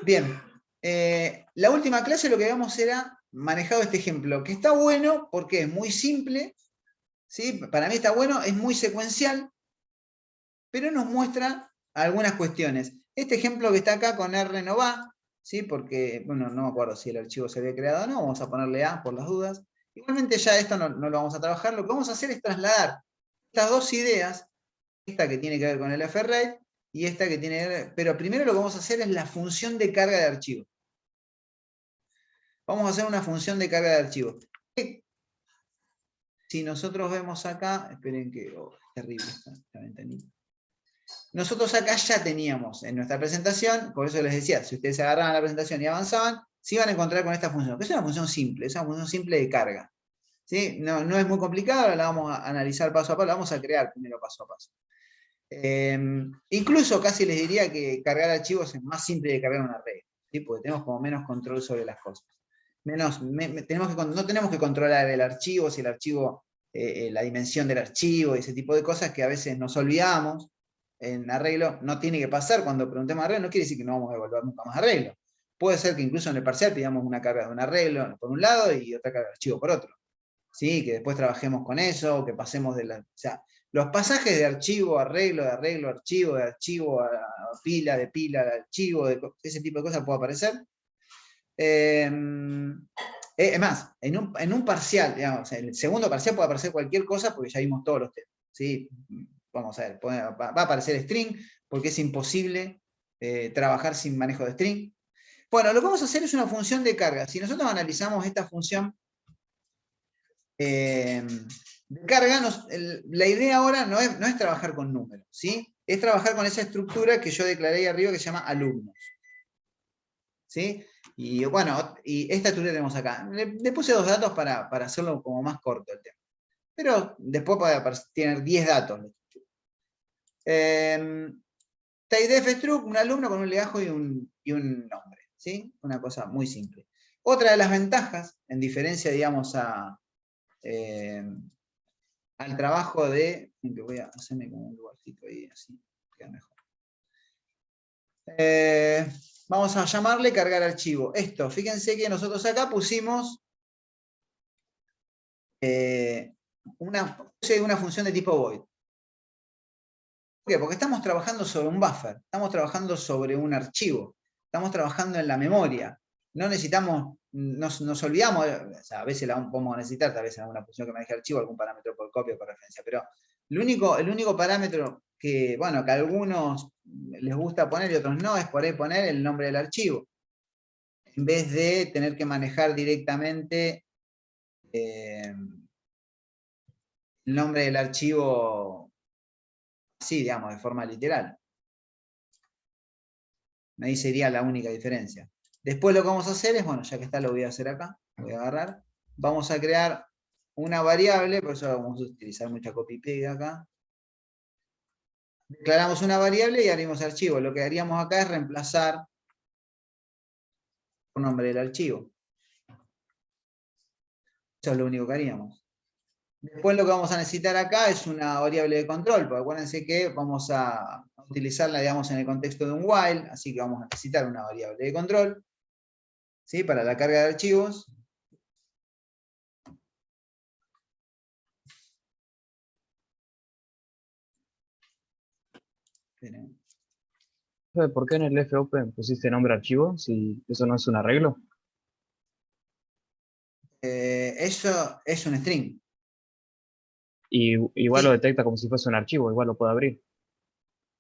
Bien, la última clase lo que habíamos era manejado este ejemplo, que está bueno porque es muy simple, ¿sí? Para mí está bueno, es muy secuencial, pero nos muestra algunas cuestiones. Este ejemplo que está acá con R no va, ¿sí? Porque, bueno, no me acuerdo si el archivo se había creado o no, vamos a ponerle A por las dudas. Igualmente ya esto no lo vamos a trabajar, lo que vamos a hacer es trasladar estas dos ideas, esta que tiene que ver con el FRate y esta que tiene que ver, pero primero lo que vamos a hacer es la función de carga de archivo. Vamos a hacer una función de carga de archivo. Si nosotros vemos acá, esperen que, es terrible esta ventanita. Nosotros acá ya teníamos en nuestra presentación, por eso les decía, si ustedes agarraban la presentación y avanzaban, se iban a encontrar con esta función, que es una función simple, es una función simple de carga. ¿Sí? No es muy complicada, la vamos a analizar paso a paso, la vamos a crear primero paso a paso. Incluso casi les diría que cargar archivos es más simple de cargar una red, ¿sí? Porque tenemos como menos control sobre las cosas. No tenemos que controlar el archivo, si el archivo, la dimensión del archivo, ese tipo de cosas que a veces nos olvidamos en arreglo. No tiene que pasar cuando preguntemos arreglo, no quiere decir que no vamos a devolver nunca más arreglo. Puede ser que incluso en el parcial pidamos una carga de un arreglo por un lado y otra carga de archivo por otro. ¿Sí? Que después trabajemos con eso, que pasemos de la... O sea, los pasajes de archivo, arreglo, de archivo a pila, de pila, de archivo, ese tipo de cosas puede aparecer. Es más, en un parcial, digamos, en el segundo parcial puede aparecer cualquier cosa porque ya vimos todos los temas. ¿Sí? Vamos a ver, va a aparecer string porque es imposible trabajar sin manejo de string. Bueno, lo que vamos a hacer es una función de carga. Si nosotros analizamos esta función de carga, la idea ahora no es trabajar con números, ¿sí? Es trabajar con esa estructura que yo declaré ahí arriba que se llama alumnos. ¿Sí? Y bueno, y esta estructura que tenemos acá. Le puse dos datos para hacerlo como más corto el tema. Pero después puede tener 10 datos. TypeDef struct, un alumno con un legajo y un nombre. ¿Sí? Una cosa muy simple. Otra de las ventajas, en diferencia, digamos, al trabajo de... Que voy a hacerme como un lugarcito ahí, así queda mejor. Vamos a llamarle cargar archivo. Esto, fíjense que nosotros acá pusimos una función de tipo void. ¿Por qué? Porque estamos trabajando sobre un buffer, estamos trabajando sobre un archivo, estamos trabajando en la memoria. No necesitamos, nos olvidamos, o sea, a veces la vamos a necesitar, tal vez en alguna función que maneje archivo, algún parámetro por copia o por referencia, pero el único parámetro que, bueno, que a algunos les gusta poner y otros no, es por ahí poner el nombre del archivo. En vez de tener que manejar directamente el nombre del archivo así, digamos, de forma literal. Ahí sería la única diferencia. Después lo que vamos a hacer es, bueno, ya que está, lo voy a hacer acá, voy a agarrar, vamos a crear una variable, por eso vamos a utilizar mucha copia y pega acá. Declaramos una variable y abrimos archivo. Lo que haríamos acá es reemplazar el nombre del archivo. Eso es lo único que haríamos. Después lo que vamos a necesitar acá es una variable de control, porque acuérdense que vamos a utilizarla, digamos, en el contexto de un while, así que vamos a necesitar una variable de control, ¿sí? Para la carga de archivos. ¿Por qué en el fopen pusiste nombre archivo si eso no es un arreglo? Eso es un string. Y igual lo Sí, detecta como si fuese un archivo, igual lo puede abrir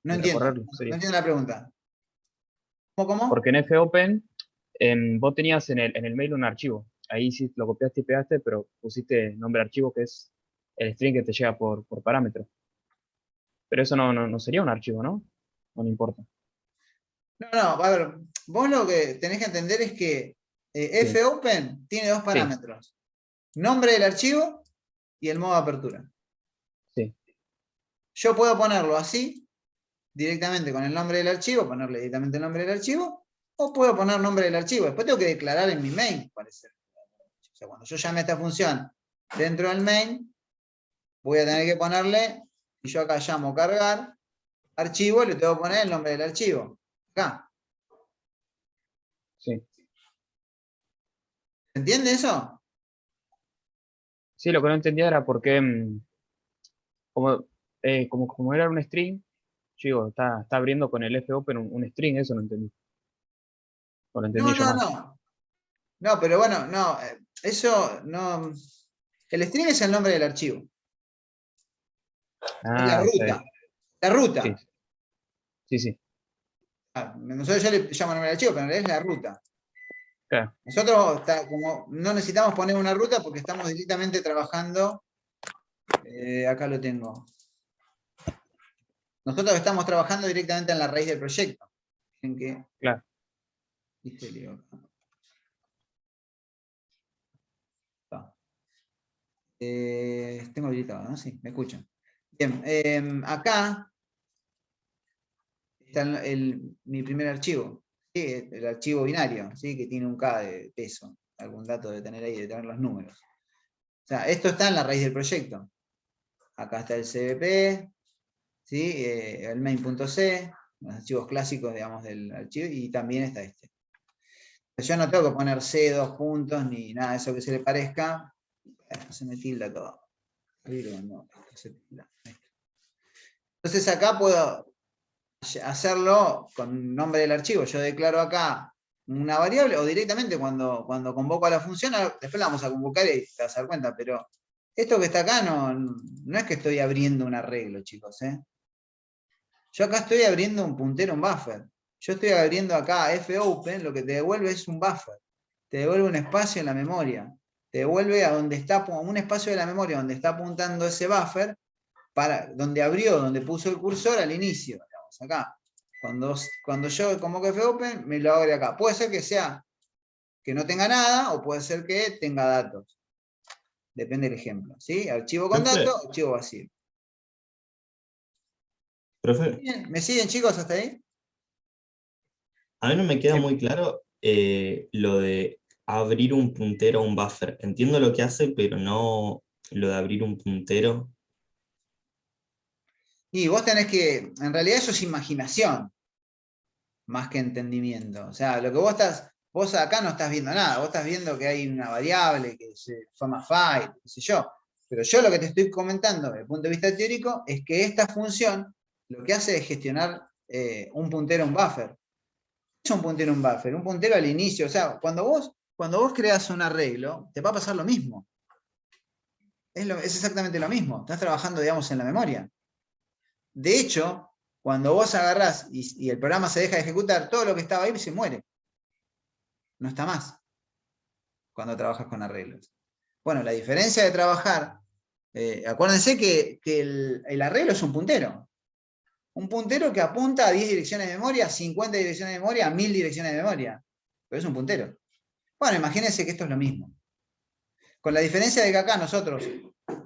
no y entiendo, recorrerlo. no Sería. entiendo la pregunta. ¿Cómo? Porque en fopen vos tenías en el mail un archivo. Ahí sí lo copiaste y pegaste, pero pusiste nombre archivo que es el string que te llega por parámetro. Pero eso no sería un archivo, ¿no? No importa. No, a ver, vos lo que tenés que entender es que Sí, fopen tiene dos sí, parámetros. Nombre del archivo y el modo de apertura. sí. Yo puedo ponerlo así, directamente con el nombre del archivo, ponerle directamente el nombre del archivo, o puedo poner nombre del archivo. Después tengo que declarar en mi main, parece. O sea, cuando yo llame a esta función dentro del main, voy a tener que ponerle, y yo acá llamo cargar, archivo, le tengo que poner el nombre del archivo. Acá. Sí. ¿Se entiende eso? Sí, lo que no entendía era por qué, como, como era un string, yo digo, está abriendo con el fopen un string, eso no entendí. O lo entendí No, yo no, mal. no. No, pero bueno, no. Eso no. El string es el nombre del archivo. Es la Ah, está ruta. bien. La Sí, ruta. sí, sí. Nosotros ya le llamamos nombre del archivo, pero en realidad es la ruta. Claro, Nosotros como no necesitamos poner una ruta porque estamos directamente trabajando. Acá lo tengo. Nosotros estamos trabajando directamente en la raíz del proyecto. En que, claro. ¿viste? Le digo acá. Está. Tengo habilitado, ¿no? Sí, me escuchan. Bien, acá está mi primer archivo, ¿sí? El archivo binario, ¿sí? Que tiene un K de peso. Algún dato de tener ahí, de tener los números. O sea, esto está en la raíz del proyecto. Acá está el CBP, ¿sí? El main.c, los archivos clásicos, digamos, del archivo, y también está este. Yo no tengo que poner C, dos puntos, ni nada de eso que se le parezca. Se me tilda todo. Entonces acá puedo hacerlo con nombre del archivo. Yo declaro acá una variable, o directamente cuando convoco a la función, después la vamos a convocar y te vas a dar cuenta, pero esto que está acá no es que estoy abriendo un arreglo, chicos. Yo acá estoy abriendo un puntero, un buffer. Yo estoy abriendo acá fopen, lo que te devuelve es un buffer. Te devuelve un espacio en la memoria. Te devuelve a donde está, un espacio de la memoria donde está apuntando ese buffer, donde abrió, donde puso el cursor al inicio. Digamos, acá. Cuando yo convoco fopen, me lo abre acá. Puede ser que sea que no tenga nada, o puede ser que tenga datos. Depende del ejemplo. ¿Sí? Archivo con Profe, datos, archivo vacío. profe, Bien, ¿me siguen, chicos, hasta ahí? a mí no me queda Bien. muy claro lo de abrir un puntero a un buffer. Entiendo lo que hace, pero no lo de abrir un puntero. Y vos tenés que, en realidad eso es imaginación, más que entendimiento. O sea, lo que vos acá no estás viendo nada, vos estás viendo que hay una variable que se forma file, qué sé yo. Pero yo lo que te estoy comentando desde el punto de vista teórico es que esta función lo que hace es gestionar un puntero a un buffer. ¿Qué es un puntero a un buffer? Un puntero al inicio. O sea, cuando vos creas un arreglo, te va a pasar lo mismo. Es exactamente lo mismo. Estás trabajando, digamos, en la memoria. De hecho, cuando vos agarrás y el programa se deja de ejecutar, todo lo que estaba ahí se muere. No está más cuando trabajas con arreglos. Bueno, la diferencia de trabajar, acuérdense que el arreglo es un puntero. Un puntero que apunta a 10 direcciones de memoria, a 50 direcciones de memoria, a 1000 direcciones de memoria. Pero es un puntero. Bueno, imagínense que esto es lo mismo. Con la diferencia de que acá nosotros,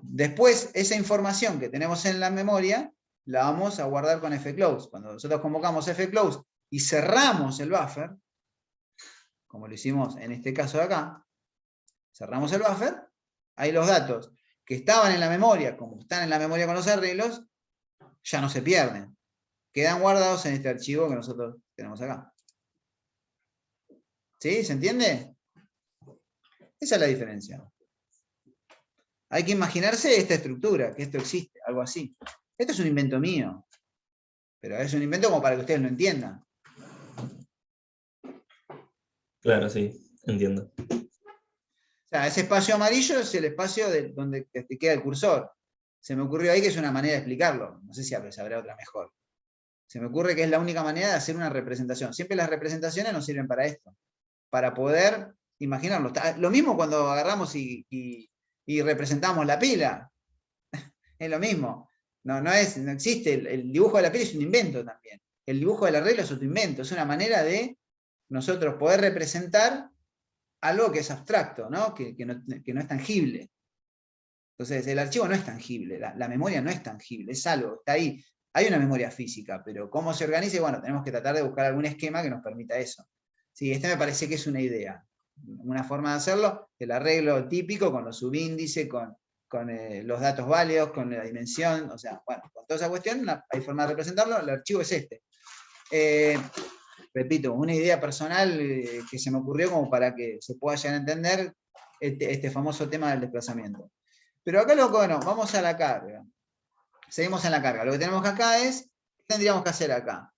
después, esa información que tenemos en la memoria, la vamos a guardar con fclose. Cuando nosotros convocamos fclose y cerramos el buffer, como lo hicimos en este caso de acá, cerramos el buffer, ahí los datos que estaban en la memoria, como están en la memoria con los arreglos, ya no se pierden. Quedan guardados en este archivo que nosotros tenemos acá. ¿Sí? ¿Se entiende? Esa es la diferencia. Hay que imaginarse esta estructura, que esto existe, algo así. Esto es un invento mío, pero es un invento como para que ustedes lo entiendan. Claro, sí, entiendo. O sea, ese espacio amarillo es el espacio donde te queda el cursor. Se me ocurrió ahí que es una manera de explicarlo. No sé si habrá otra mejor. Se me ocurre que es la única manera de hacer una representación. Siempre las representaciones nos sirven para esto, para poder imaginarlo. Lo mismo cuando agarramos y representamos la pila. Es lo mismo. No existe. El dibujo de la pila es un invento también. El dibujo del arreglo es otro invento. Es una manera de nosotros poder representar algo que es abstracto, ¿no? Que no es tangible. Entonces, el archivo no es tangible, la memoria no es tangible, es algo, está ahí. Hay una memoria física, pero cómo se organiza, bueno, tenemos que tratar de buscar algún esquema que nos permita eso. Sí, este me parece que es una idea. Una forma de hacerlo, el arreglo típico con los subíndices, con los datos válidos, con la dimensión, o sea, bueno, con toda esa cuestión, hay forma de representarlo, el archivo es este. repito, una idea personal que se me ocurrió como para que se pueda llegar a entender este famoso tema del desplazamiento. Pero acá, bueno, vamos a la carga. Seguimos en la carga. Lo que tenemos acá es, ¿qué tendríamos que hacer acá?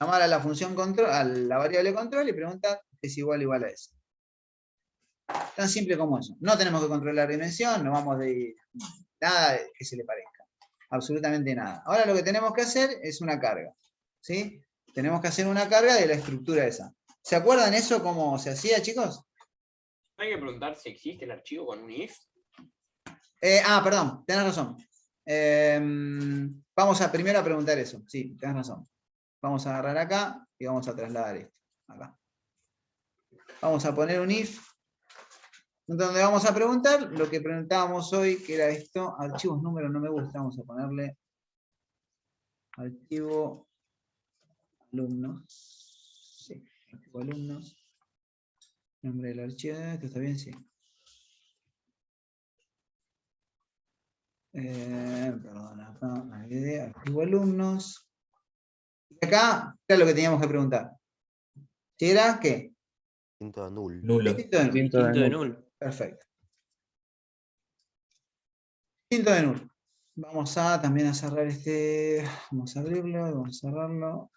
Llamar a la función control, a la variable control y preguntar si es igual a eso. Tan simple como eso. No tenemos que controlar la dimensión, no vamos de nada que se le parezca. Absolutamente nada. Ahora lo que tenemos que hacer es una carga. ¿Sí? Tenemos que hacer una carga de la estructura esa. ¿Se acuerdan eso cómo se hacía, chicos? Hay que preguntar si existe el archivo con un if. Perdón, tenés razón. Vamos a primero a preguntar eso. Sí, tenés razón. Vamos a agarrar acá y vamos a trasladar esto. Acá. Vamos a poner un if, donde vamos a preguntar lo que preguntábamos hoy, que era esto. Archivos números no me gusta, vamos a ponerle archivo alumnos. Sí, archivo alumnos. Nombre del archivo, ¿esto está bien? Sí. Perdón, acá, archivo alumnos. Y acá, ¿qué es lo que teníamos que preguntar? ¿Si era qué? Distinto a null. Nulo. Distinto de null. Perfecto. Distinto de null. Vamos a también a cerrar este. Vamos a abrirlo, vamos a cerrarlo.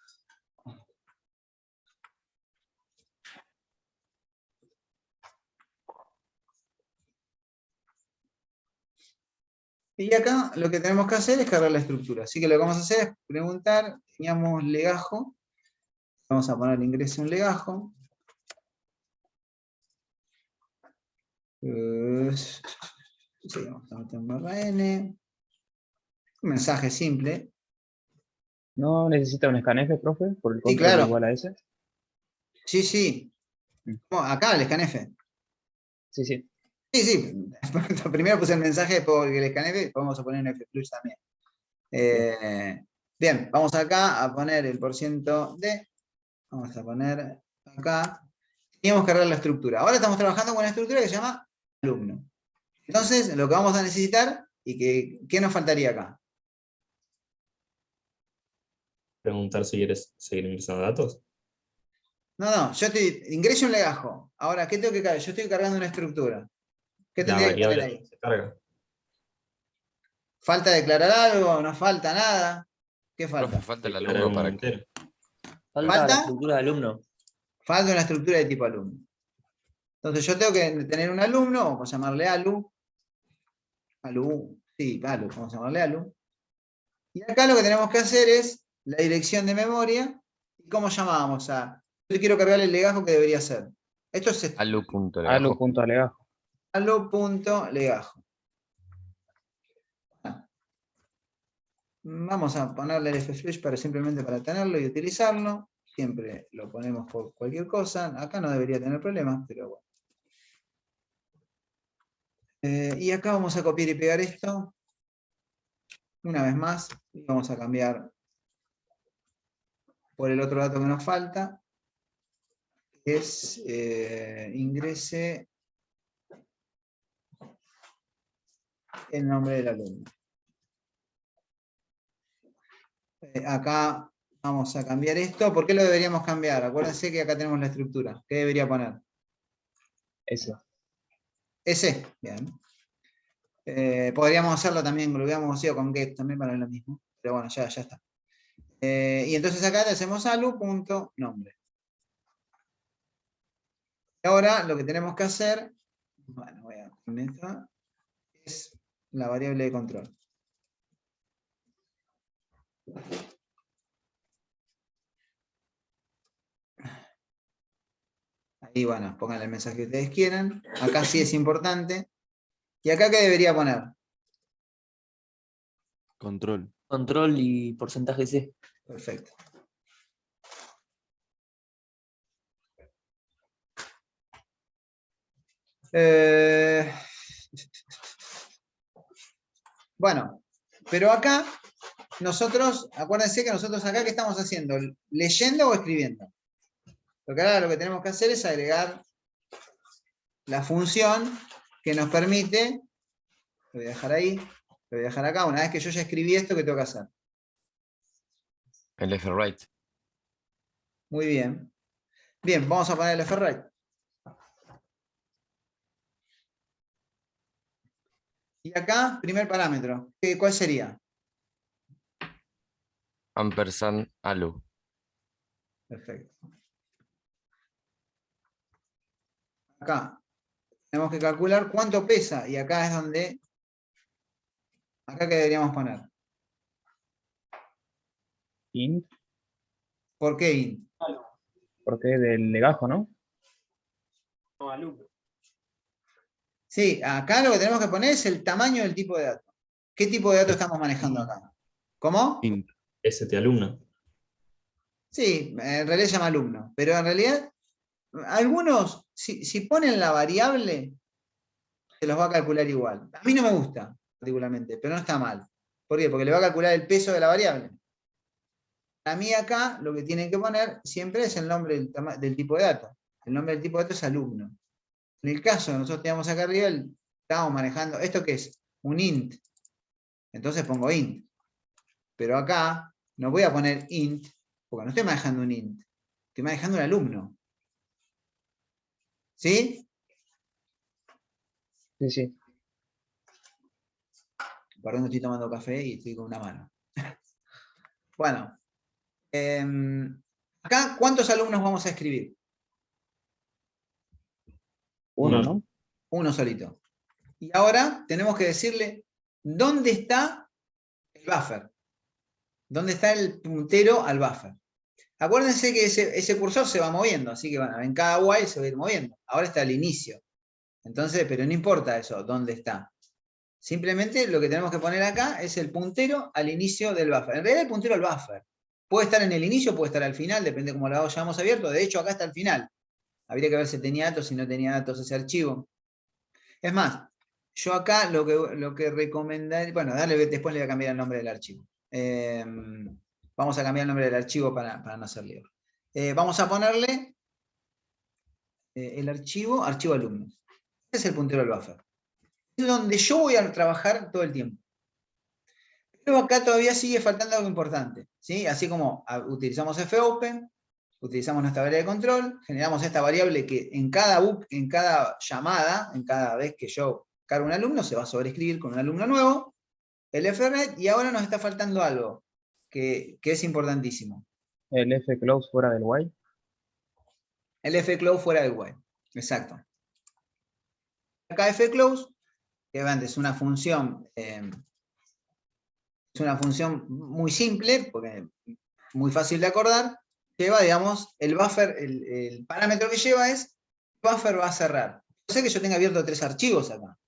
Y acá lo que tenemos que hacer es cargar la estructura. Así que lo que vamos a hacer es preguntar, teníamos legajo, vamos a poner ingreso un legajo. Sí, vamos a meter un RN. Un mensaje simple. ¿No necesita un scanf, profe? Por el Sí, control claro. igual a ese. Sí, sí. Acá el scanf. Sí, sí. Sí, sí. Primero puse el mensaje, después el scanf, vamos a poner un fplux también. Bien, vamos acá a poner el %d. Vamos a poner acá. Teníamos que cargar la estructura. Ahora estamos trabajando con una estructura que se llama alumno. Entonces, lo que vamos a necesitar, y ¿qué nos faltaría acá? Preguntar si quieres seguir ingresando datos. No, yo ingreso un legajo. Ahora, ¿qué tengo que cargar? Yo estoy cargando una estructura. ¿Qué La tendría que poner variable ahí? se carga. ¿Falta declarar algo? ¿No falta nada? ¿Qué falta? Profe, falta el Declarar alumno un para que. entero. Falta ¿Falta? la estructura de alumno. Falta una estructura de tipo alumno. Entonces yo tengo que tener un alumno, vamos a llamarle alu. Sí, alu, vamos a llamarle alu. Y acá lo que tenemos que hacer es la dirección de memoria. ¿Y cómo llamábamos a? Yo quiero cargarle el legajo que debería ser. Esto es esto. Alu.legajo. Alu.legajo. Alu.legajo. Vamos a ponerle el fflash simplemente para tenerlo y utilizarlo. Siempre lo ponemos por cualquier cosa. Acá no debería tener problemas, pero bueno. Y acá vamos a copiar y pegar esto. Una vez más. Y vamos a cambiar por el otro dato que nos falta. Que es ingrese el nombre del alumno. Acá vamos a cambiar esto. ¿Por qué lo deberíamos cambiar? Acuérdense que acá tenemos la estructura. ¿Qué debería poner? Ese. Ese. Bien. Podríamos hacerlo también, lo hubiéramos hecho con get también para lo mismo. Pero bueno, ya está. Y entonces acá le hacemos alu.nombre. Y ahora lo que tenemos que hacer, bueno, voy a poner esto, es la variable de control. Ahí, bueno, pongan el mensaje que ustedes quieran. Acá sí es importante. ¿Y acá qué debería poner? Control. Control y porcentaje C. Perfecto. Bueno, pero acá nosotros, acuérdense que nosotros acá, ¿qué estamos haciendo? ¿Leyendo o escribiendo? Porque ahora lo que tenemos que hacer es agregar la función que nos permite, lo voy a dejar ahí, lo voy a dejar acá, una vez que yo ya escribí esto, ¿qué tengo que hacer? El F-Write. Muy bien. Bien, vamos a poner el Ferrite. Y acá, primer parámetro. ¿Cuál sería? Ampersand alu. Perfecto. Acá tenemos que calcular cuánto pesa. Y acá es donde... Acá que deberíamos poner. Int, ¿Por qué int? porque es del legajo, ¿no? No, alumno. Sí, acá lo que tenemos que poner es el tamaño del tipo de dato. ¿Qué tipo de dato estamos manejando acá? ¿Cómo? Int. ST alumno. Sí, en realidad se llama alumno. Pero en realidad, algunos, si ponen la variable, se los va a calcular igual. A mí no me gusta, particularmente, pero no está mal. ¿Por qué? Porque le va a calcular el peso de la variable. A mí acá lo que tienen que poner siempre es el nombre del tipo de dato. El nombre del tipo de dato es alumno. En el caso que nosotros teníamos acá arriba, estábamos manejando, ¿esto qué es? Un int. Entonces pongo int. Pero acá no voy a poner int, porque no estoy manejando un int. Estoy manejando un alumno. ¿Sí? Sí, sí. Perdón, estoy tomando café y estoy con una mano. Bueno. Acá, ¿cuántos alumnos vamos a escribir? Uno, ¿no? Uno solito. Y ahora tenemos que decirle dónde está el buffer. ¿Dónde está el puntero al buffer? Acuérdense que ese cursor se va moviendo, así que bueno, en cada while se va a ir moviendo. Ahora está al inicio. Entonces, pero no importa eso, dónde está. Simplemente lo que tenemos que poner acá es el puntero al inicio del buffer. En realidad el puntero al buffer. Puede estar en el inicio, puede estar al final, depende de cómo lo hayamos abierto. De hecho, acá está al final. Habría que ver si tenía datos, si no tenía datos ese archivo. Es más, yo acá lo que recomendaría, bueno, después le voy a cambiar el nombre del archivo. Vamos a cambiar el nombre del archivo para no hacer lío. Vamos a ponerle el archivo alumnos. Este es el puntero del buffer. Es donde yo voy a trabajar todo el tiempo. Pero acá todavía sigue faltando algo importante, ¿sí? Así como utilizamos fopen, utilizamos nuestra variable de control, generamos esta variable que en cada llamada, en cada vez que yo cargo un alumno, se va a sobreescribir con un alumno nuevo, el fret, y ahora nos está faltando algo que es importantísimo. El fclose fuera del while. El fclose fuera del while. Exacto. Acá fclose, que es una función muy simple, porque muy fácil de acordar, lleva, digamos, el buffer, el parámetro que lleva es, el buffer va a cerrar. Yo sé que yo tenga abierto 3 archivos acá.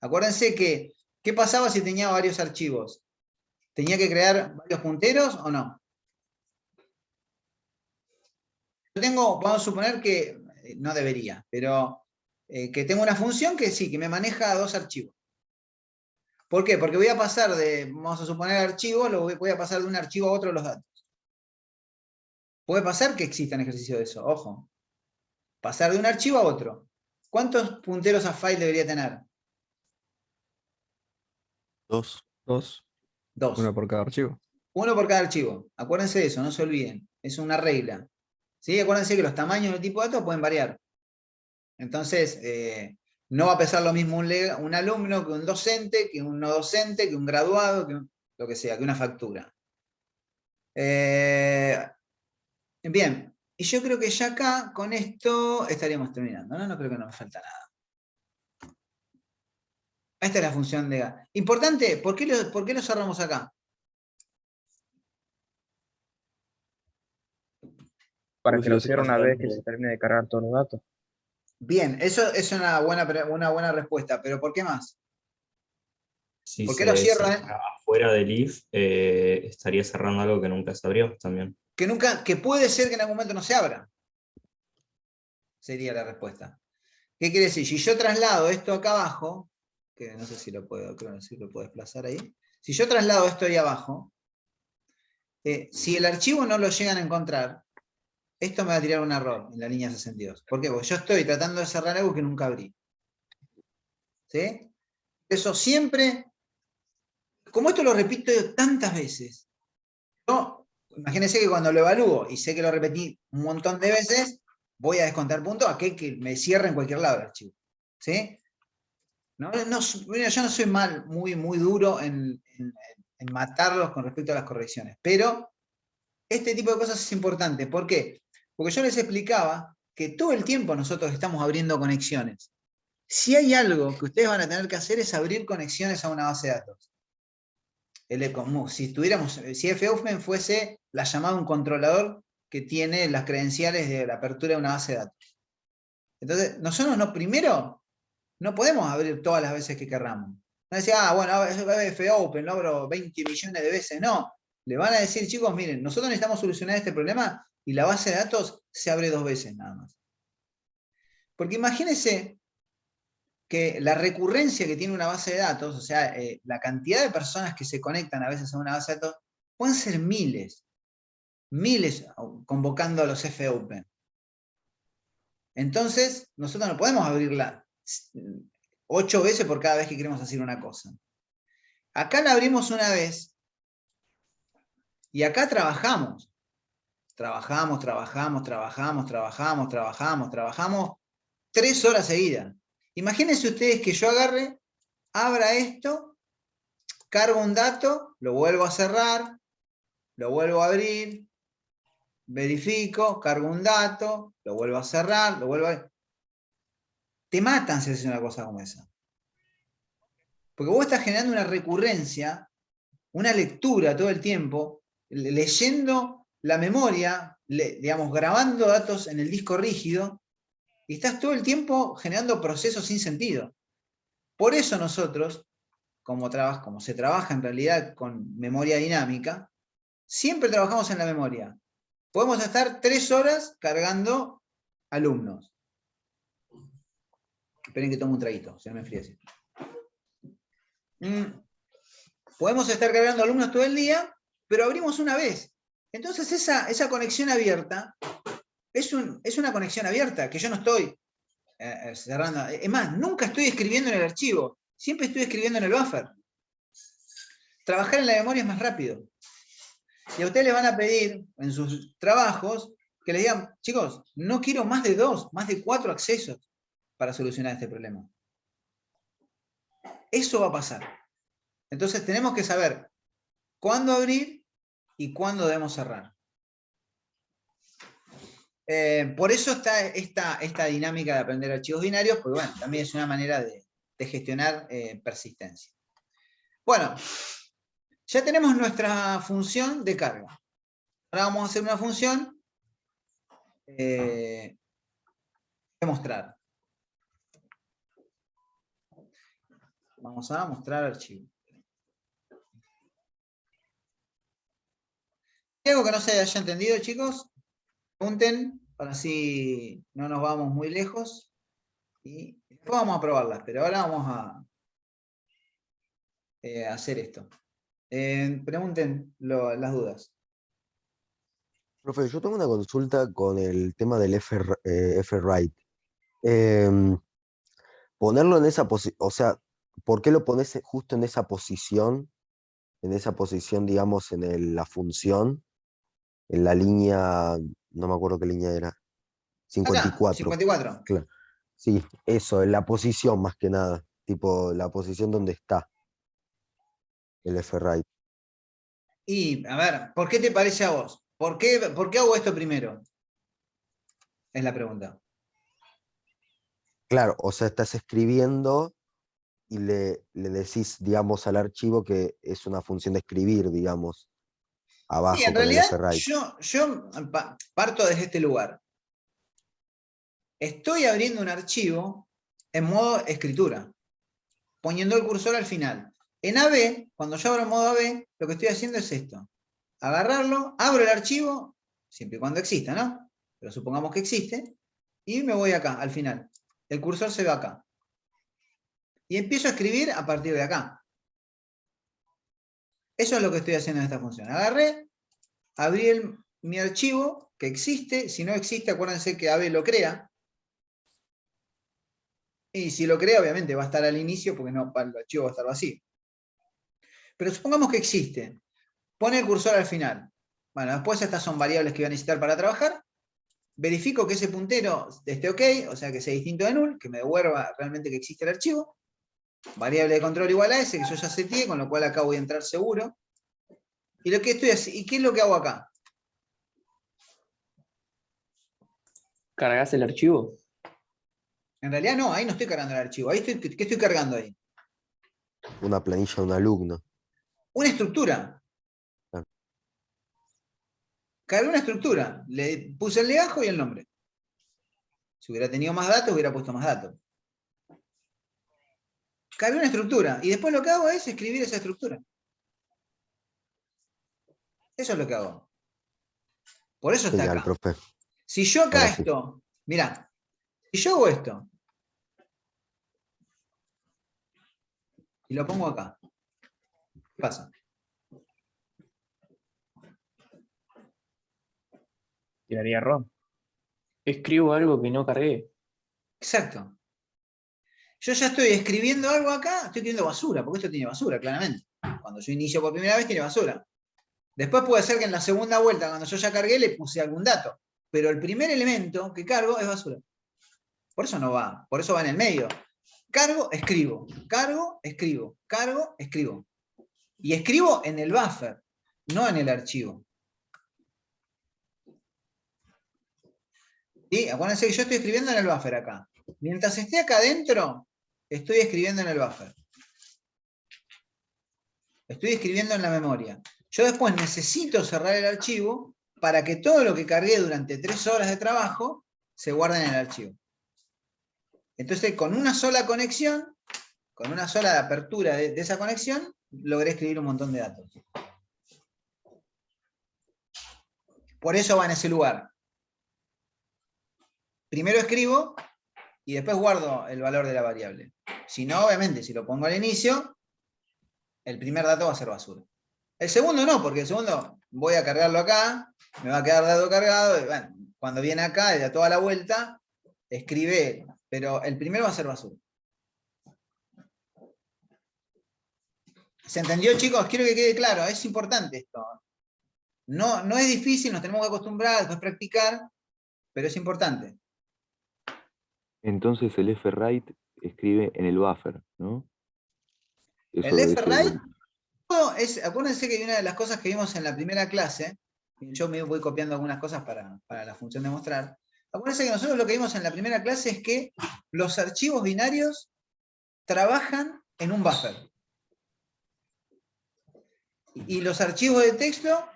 Acuérdense que, ¿qué pasaba si tenía varios archivos? ¿Tenía que crear varios punteros o no? Yo tengo, vamos a suponer que, no debería, pero que tengo una función que sí, que me maneja 2 archivos. ¿Por qué? Porque voy a pasar vamos a suponer archivos, voy a pasar de un archivo a otro los datos. Puede pasar que exista un ejercicio de eso, ojo. Pasar de un archivo a otro. ¿Cuántos punteros a file debería tener? 2. 2. 2. Uno por cada archivo. Uno por cada archivo. Acuérdense de eso, no se olviden. Es una regla. ¿Sí? Acuérdense que los tamaños del tipo de datos pueden variar. Entonces, no va a pesar lo mismo un alumno que un docente, que un no docente, que un graduado, lo que sea, que una factura. Bien. Y yo creo que ya acá, con esto, estaríamos terminando, ¿no? No creo que nos falta nada. Esta es la función de A. Importante, ¿por qué lo cerramos acá? Para Porque que si lo lo cierre una cierras vez que se termine de cargar todos los datos. Bien, eso es una buena respuesta, pero ¿por qué más? Si ¿Por qué lo se cierran? cierra afuera del if, estaría cerrando algo que nunca se abrió también. Que puede ser que en algún momento no se abra. Sería la respuesta. ¿Qué quiere decir? Si yo traslado esto acá abajo, que no sé si lo puedo, creo que sí lo puedo desplazar ahí. Si yo traslado esto ahí abajo, si el archivo no lo llegan a encontrar, esto me va a tirar un error en la línea 62. ¿Por qué? Porque yo estoy tratando de cerrar algo que nunca abrí. ¿Sí? Eso siempre, como esto lo repito tantas veces, yo, imagínense que cuando lo evalúo y sé que lo repetí un montón de veces, voy a descontar puntos a aquel que me cierre en cualquier lado el archivo. ¿Sí? Mira, yo no soy muy duro en matarlos con respecto a las correcciones, pero este tipo de cosas es importante. ¿Por qué? Porque yo les explicaba que todo el tiempo nosotros estamos abriendo conexiones. Si hay algo que ustedes van a tener que hacer es abrir conexiones a una base de datos. Si fopen fuese la llamada un controlador que tiene las credenciales de la apertura de una base de datos. Entonces, nosotros primero no podemos abrir todas las veces que querramos. No decía, bueno, fopen, lo abro 20 millones de veces. No, le van a decir, chicos, miren, nosotros necesitamos solucionar este problema y la base de datos se abre 2 veces nada más. Porque imagínense que la recurrencia que tiene una base de datos, o sea, la cantidad de personas que se conectan a veces a una base de datos, pueden ser miles convocando a los fopen. Entonces, nosotros no podemos abrirla 8 veces por cada vez que queremos hacer una cosa. Acá la abrimos una vez y acá trabajamos. Trabajamos 3 horas seguidas. Imagínense ustedes que yo agarre, abra esto, cargo un dato, lo vuelvo a cerrar, lo vuelvo a abrir, verifico, cargo un dato, lo vuelvo a cerrar, lo vuelvo a abrir. Te matan si haces una cosa como esa. Porque vos estás generando una recurrencia, una lectura todo el tiempo, leyendo la memoria, digamos, grabando datos en el disco rígido, y estás todo el tiempo generando procesos sin sentido. Por eso nosotros, como se trabaja en realidad con memoria dinámica, siempre trabajamos en la memoria. Podemos estar 3 horas cargando alumnos. Esperen que tome un traguito, se me enfría así. Podemos estar cargando alumnos todo el día, pero abrimos una vez. Entonces esa conexión abierta es una conexión abierta, que yo no estoy cerrando. Es más, nunca estoy escribiendo en el archivo, siempre estoy escribiendo en el buffer. Trabajar en la memoria es más rápido. Y a ustedes les van a pedir en sus trabajos que les digan, chicos, no quiero más de 2, más de 4 accesos para solucionar este problema. Eso va a pasar. Entonces tenemos que saber cuándo abrir y cuándo debemos cerrar. Por eso está esta dinámica de aprender archivos binarios, porque bueno, también es una manera de gestionar persistencia. Bueno, ya tenemos nuestra función de carga. Ahora vamos a hacer una función de mostrar. Vamos a mostrar archivo. ¿Hay algo que no se haya entendido, chicos? Pregunten, para así no nos vamos muy lejos. Y después vamos a probarlas, pero ahora vamos a hacer esto. Pregunten las dudas. Profe, yo tengo una consulta con el tema del F-Write. Ponerlo en esa posición, o sea, ¿por qué lo pones justo en esa posición? En esa posición, digamos, la función, en la línea, no me acuerdo qué línea era, Acá, 54. 54. Claro. Sí, eso, en la posición más que nada, tipo la posición donde está el F-Write. Y, a ver, ¿por qué te parece a vos? ¿Por qué hago esto primero? Es la pregunta. Claro, o sea, estás escribiendo y le decís, digamos, al archivo que es una función de escribir, digamos, abajo Sí, en con el realidad F-Write. yo parto desde este lugar. Estoy abriendo un archivo en modo escritura, poniendo el cursor al final. En AB, cuando yo abro en modo AB, lo que estoy haciendo es esto. Agarrarlo, abro el archivo, siempre y cuando exista, ¿no? Pero supongamos que existe, y me voy acá, al final. El cursor se va acá. Y empiezo a escribir a partir de acá. Eso es lo que estoy haciendo en esta función. Agarré, abrí mi archivo, que existe. Si no existe, acuérdense que AB lo crea. Y si lo crea, obviamente va a estar al inicio, porque no, el archivo va a estar vacío. Pero supongamos que existe. Pone el cursor al final. Bueno, después estas son variables que voy a necesitar para trabajar. verifico que ese puntero esté ok, o sea que sea distinto de null, que me devuelva realmente que existe el archivo. Variable de control igual a S, que yo ya seteé, con lo cual acá voy a entrar seguro. ¿Y qué es lo que hago acá? ¿Cargas el archivo? En realidad no, ahí no estoy cargando el archivo. ¿Qué estoy cargando ahí? Una planilla de un alumno. Una estructura. Claro. Cargué una estructura. Le puse el legajo y el nombre. Si hubiera tenido más datos, hubiera puesto más datos. Cargué una estructura. Y después lo que hago es escribir esa estructura. Eso es lo que hago. Por eso está Genial, acá. profe. Si yo acá Ahora sí. esto, mirá, si yo hago esto, y lo pongo acá, ¿qué pasa? Tiraría error. Escribo algo que no cargué. Exacto. Yo ya estoy escribiendo algo acá, estoy escribiendo basura, porque esto tiene basura, claramente. Cuando yo inicio por primera vez, tiene basura. Después puede ser que en la segunda vuelta, cuando yo ya cargué, le puse algún dato. Pero el primer elemento que cargo es basura. Por eso no va, por eso va en el medio. Cargo, escribo. Cargo, escribo. Cargo, escribo. Y escribo en el buffer, no en el archivo. ¿Sí? Acuérdense que yo estoy escribiendo en el buffer acá. Mientras esté acá adentro, estoy escribiendo en el buffer. Estoy escribiendo en la memoria. Yo después necesito cerrar el archivo para que todo lo que cargué durante 3 horas de trabajo se guarde en el archivo. Entonces, con una sola conexión, con una sola apertura de esa conexión, logré escribir un montón de datos. Por eso va en ese lugar. Primero escribo y después guardo el valor de la variable. Si no, obviamente, si lo pongo al inicio, el primer dato va a ser basura. El segundo no, porque el segundo voy a cargarlo acá, me va a quedar dato cargado, y bueno, cuando viene acá, de toda la vuelta, escribe, pero el primero va a ser basura. ¿Se entendió, chicos? Quiero que quede claro, es importante esto. No es difícil, nos tenemos que acostumbrar, después practicar, pero es importante. Entonces el fwrite escribe en el buffer, ¿no? Eso El debe ser fwrite, acuérdense que una de las cosas que vimos en la primera clase, yo me voy copiando algunas cosas para la función de mostrar. Acuérdense que nosotros lo que vimos en la primera clase es que los archivos binarios trabajan en un buffer. Y los archivos de texto,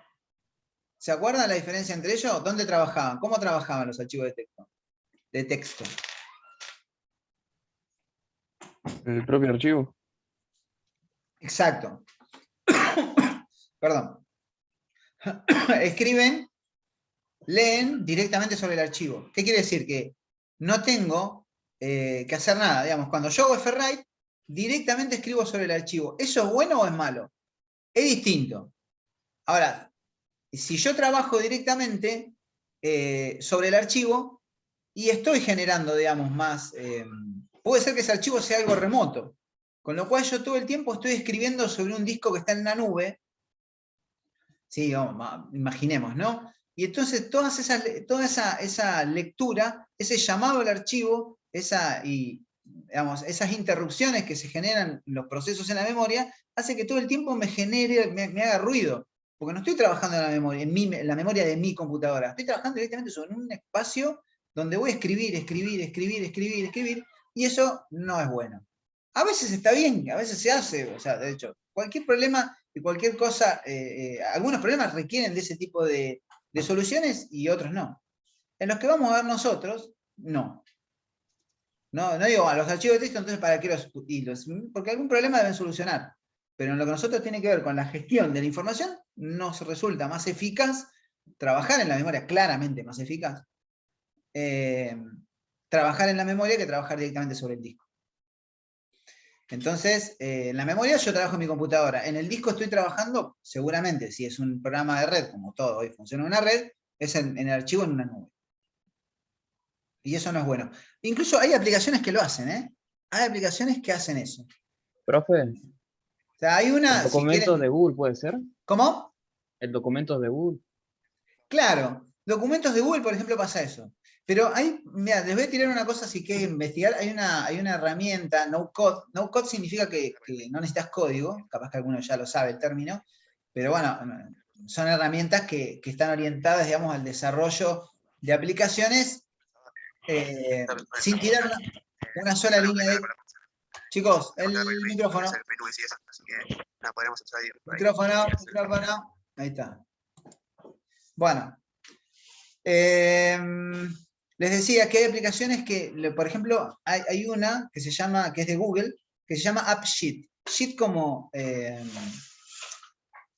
¿se acuerdan la diferencia entre ellos? ¿Dónde trabajaban? ¿Cómo trabajaban los archivos de texto? El propio archivo. Exacto. Perdón. Escriben, leen directamente sobre el archivo. ¿Qué quiere decir? Que no tengo que hacer nada. Digamos, cuando yo hago fwrite, directamente escribo sobre el archivo. ¿Eso es bueno o es malo? Es distinto. Ahora, si yo trabajo directamente sobre el archivo y estoy generando, digamos, más... puede ser que ese archivo sea algo remoto. Con lo cual yo todo el tiempo estoy escribiendo sobre un disco que está en la nube. Sí, imaginemos, ¿no? Y entonces toda esa lectura, ese llamado al archivo, digamos, esas interrupciones que se generan en los procesos en la memoria, hace que todo el tiempo me haga ruido. Porque no estoy trabajando en la memoria, en la memoria de mi computadora. Estoy trabajando directamente sobre un espacio donde voy a escribir, y eso no es bueno. A veces está bien, a veces se hace, o sea, de hecho, cualquier problema y cualquier cosa, algunos problemas requieren de ese tipo de soluciones y otros no. En los que vamos a ver nosotros, no. No digo, a los archivos de texto, entonces, ¿para qué los hilos? Porque algún problema deben solucionar. Pero en lo que nosotros tiene que ver con la gestión de la información, nos resulta más eficaz trabajar en la memoria, claramente más eficaz, trabajar en la memoria que trabajar directamente sobre el disco. Entonces, en la memoria yo trabajo en mi computadora. En el disco estoy trabajando, seguramente, si es un programa de red, como todo hoy funciona en una red, es en el archivo en una nube. Y eso no es bueno. Incluso hay aplicaciones que lo hacen, ¿eh? Hay aplicaciones que hacen eso. Profe, O sea, hay una... el documento de Google puede ser. ¿Cómo? El documento de Google. Claro. Documentos de Google, por ejemplo, pasa eso. Pero hay, mira, les voy a tirar una cosa si quieren investigar. Hay una herramienta, no code. No code significa que no necesitas código, capaz que alguno ya lo sabe el término, pero bueno, son herramientas que están orientadas, digamos, al desarrollo de aplicaciones sin tirar una sola línea de... Chicos, el micrófono. Micrófono. Ahí está. Bueno. Les decía que hay aplicaciones que, por ejemplo, hay una que se llama, que es de Google, que se llama AppSheet. Sheet como,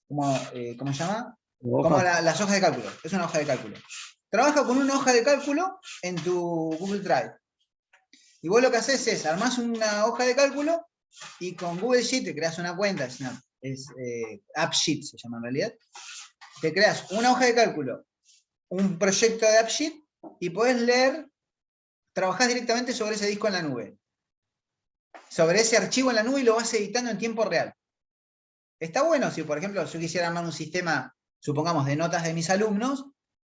¿cómo se llama? Como las hojas de cálculo. Es una hoja de cálculo. Trabaja con una hoja de cálculo en tu Google Drive. Y vos lo que haces es, armás una hoja de cálculo y con Google Sheet te creas una cuenta, es AppSheet se llama en realidad. Te creas una hoja de cálculo, un proyecto de AppSheet y podés leer, trabajás directamente sobre ese disco en la nube. Sobre ese archivo en la nube y lo vas editando en tiempo real. Está bueno si, por ejemplo, yo quisiera armar un sistema, supongamos, de notas de mis alumnos,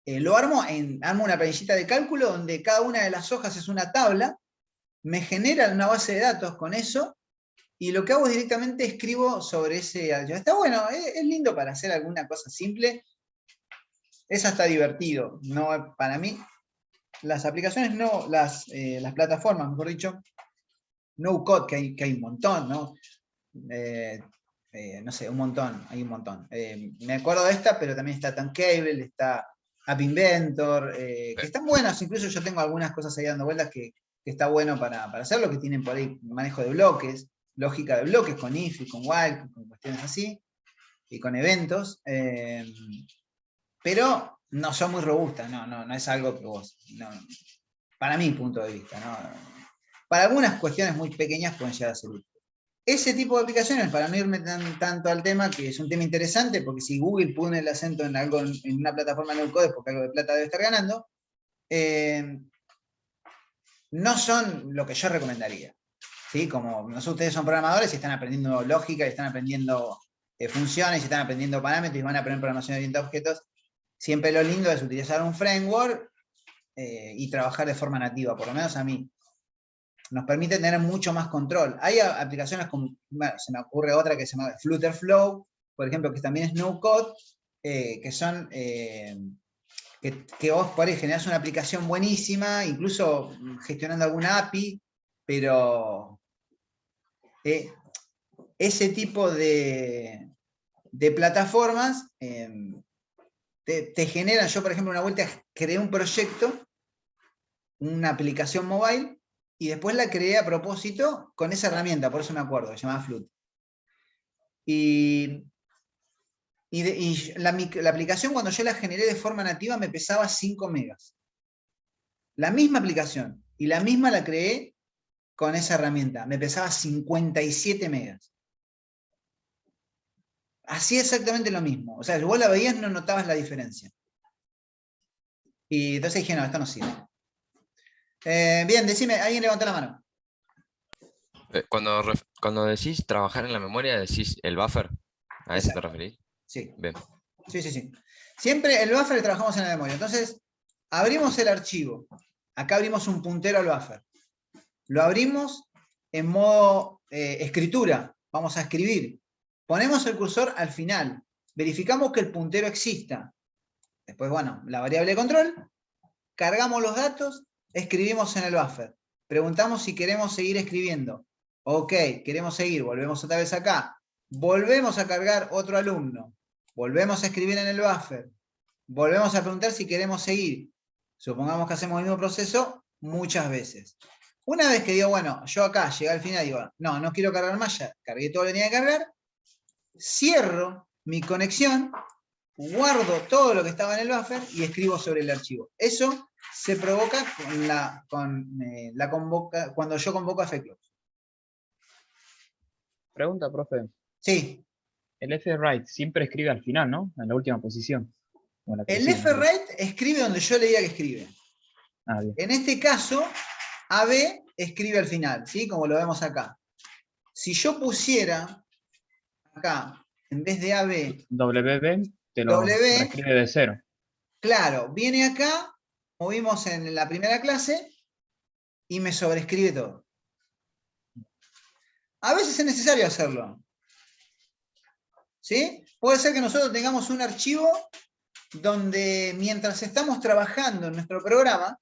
lo armo una planillita de cálculo donde cada una de las hojas es una tabla, me genera una base de datos con eso, y lo que hago es directamente escribo sobre ese archivo. Está bueno, es lindo para hacer alguna cosa simple, es hasta divertido. No, para mí, las aplicaciones no, las plataformas, mejor dicho, no code, que hay un montón, ¿no? No sé, un montón, hay un montón. Me acuerdo de esta, pero también está Tankable, está App Inventor, que están buenas, incluso yo tengo algunas cosas ahí dando vueltas que está bueno para hacerlo, que tienen por ahí manejo de bloques, lógica de bloques, con if y con while, con cuestiones así, y con eventos, pero no son muy robustas, no es algo que vos, para mi punto de vista, ¿no? Para algunas cuestiones muy pequeñas pueden llegar a ser útiles. Ese tipo de aplicaciones, para no irme tanto al tema, que es un tema interesante, porque si Google pone el acento en algo, en una plataforma no code, porque algo de plata debe estar ganando, no son lo que yo recomendaría. ¿Sí? Como no sé, ustedes son programadores y están aprendiendo lógica, y están aprendiendo funciones, y están aprendiendo parámetros, y van a aprender programación orientada a objetos, siempre lo lindo es utilizar un framework y trabajar de forma nativa, por lo menos a mí. Nos permite tener mucho más control. Hay aplicaciones como, bueno, se me ocurre otra que se llama Flutterflow, por ejemplo, que también es no code, que son, que vos por ahí generás una aplicación buenísima, incluso gestionando alguna API, pero ese tipo de plataformas te generan, yo por ejemplo una vuelta creé un proyecto, una aplicación mobile, y después la creé a propósito con esa herramienta, por eso me acuerdo, se llamaba Flut. Y la aplicación cuando yo la generé de forma nativa me pesaba 5 megas. La misma aplicación, y la misma la creé con esa herramienta, me pesaba 57 megas. Así exactamente lo mismo. O sea, vos la veías, no notabas la diferencia. Y entonces dije, no, esto no sirve. Bien, decime, ¿alguien levantó la mano? Cuando decís trabajar en la memoria, decís el buffer. ¿A eso te referís? Sí. Bien. Sí. Siempre el buffer trabajamos en la memoria. Entonces, abrimos el archivo. Acá abrimos un puntero al buffer. Lo abrimos en modo escritura. Vamos a escribir. Ponemos el cursor al final. Verificamos que el puntero exista. Después, bueno, la variable de control. Cargamos los datos. Escribimos en el buffer. Preguntamos si queremos seguir escribiendo. Ok, queremos seguir. Volvemos otra vez acá. Volvemos a cargar otro alumno. Volvemos a escribir en el buffer. Volvemos a preguntar si queremos seguir. Supongamos que hacemos el mismo proceso muchas veces. Una vez que digo, bueno, yo acá llegué al final y digo, no quiero cargar más, ya cargué todo lo que tenía que cargar, cierro mi conexión, guardo todo lo que estaba en el buffer y escribo sobre el archivo. Eso se provoca cuando yo convoco a fclose. Pregunta, profe. Sí. El fwrite siempre escribe al final, ¿no? En la última posición. El fwrite escribe donde yo le diga que escribe. Bien. En este caso, AB escribe al final, ¿sí? Como lo vemos acá. Si yo pusiera acá, en vez de AB, WB te lo escribe de cero. claro, viene acá, como vimos en la primera clase, y me sobrescribe todo. A veces es necesario hacerlo. ¿Sí? Puede ser que nosotros tengamos un archivo donde mientras estamos trabajando en nuestro programa,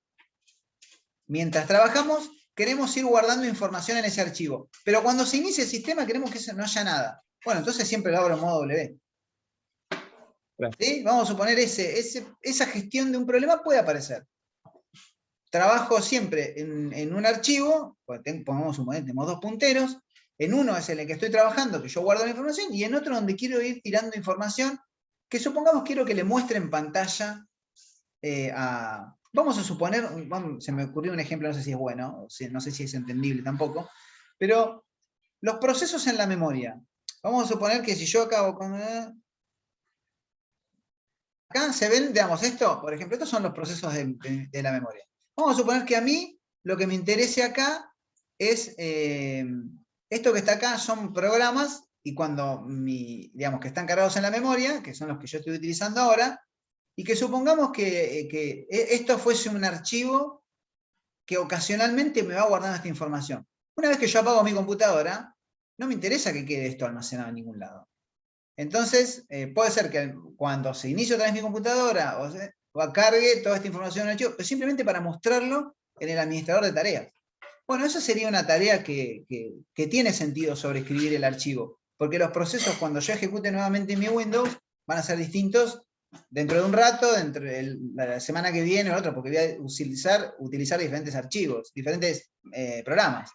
mientras trabajamos, queremos ir guardando información en ese archivo. Pero cuando se inicia el sistema queremos que no haya nada. Bueno, entonces siempre lo abro en modo W. Claro. ¿Sí? Vamos a suponer esa gestión de un problema puede aparecer. Trabajo siempre en un archivo, pongamos tenemos 2 punteros, en uno es en el que estoy trabajando, que yo guardo la información, y en otro donde quiero ir tirando información, que supongamos quiero que le muestre en pantalla vamos a suponer, se me ocurrió un ejemplo, no sé si es bueno, no sé si es entendible tampoco, pero los procesos en la memoria. Vamos a suponer que si yo acabo con... Acá se ven, digamos, esto, por ejemplo, estos son los procesos de la memoria. Vamos a suponer que a mí lo que me interese acá es, esto que está acá son programas, y cuando, digamos, que están cargados en la memoria, que son los que yo estoy utilizando ahora, y que supongamos que esto fuese un archivo que ocasionalmente me va guardando esta información. Una vez que yo apago mi computadora, no me interesa que quede esto almacenado en ningún lado. Entonces, puede ser que cuando se inicie otra vez mi computadora, o cargue toda esta información en el archivo, pero simplemente para mostrarlo en el administrador de tareas. Bueno, eso sería una tarea que tiene sentido sobreescribir el archivo, porque los procesos cuando yo ejecute nuevamente mi Windows van a ser distintos dentro de un rato, dentro de la semana que viene o otra, porque voy a utilizar diferentes archivos, diferentes programas.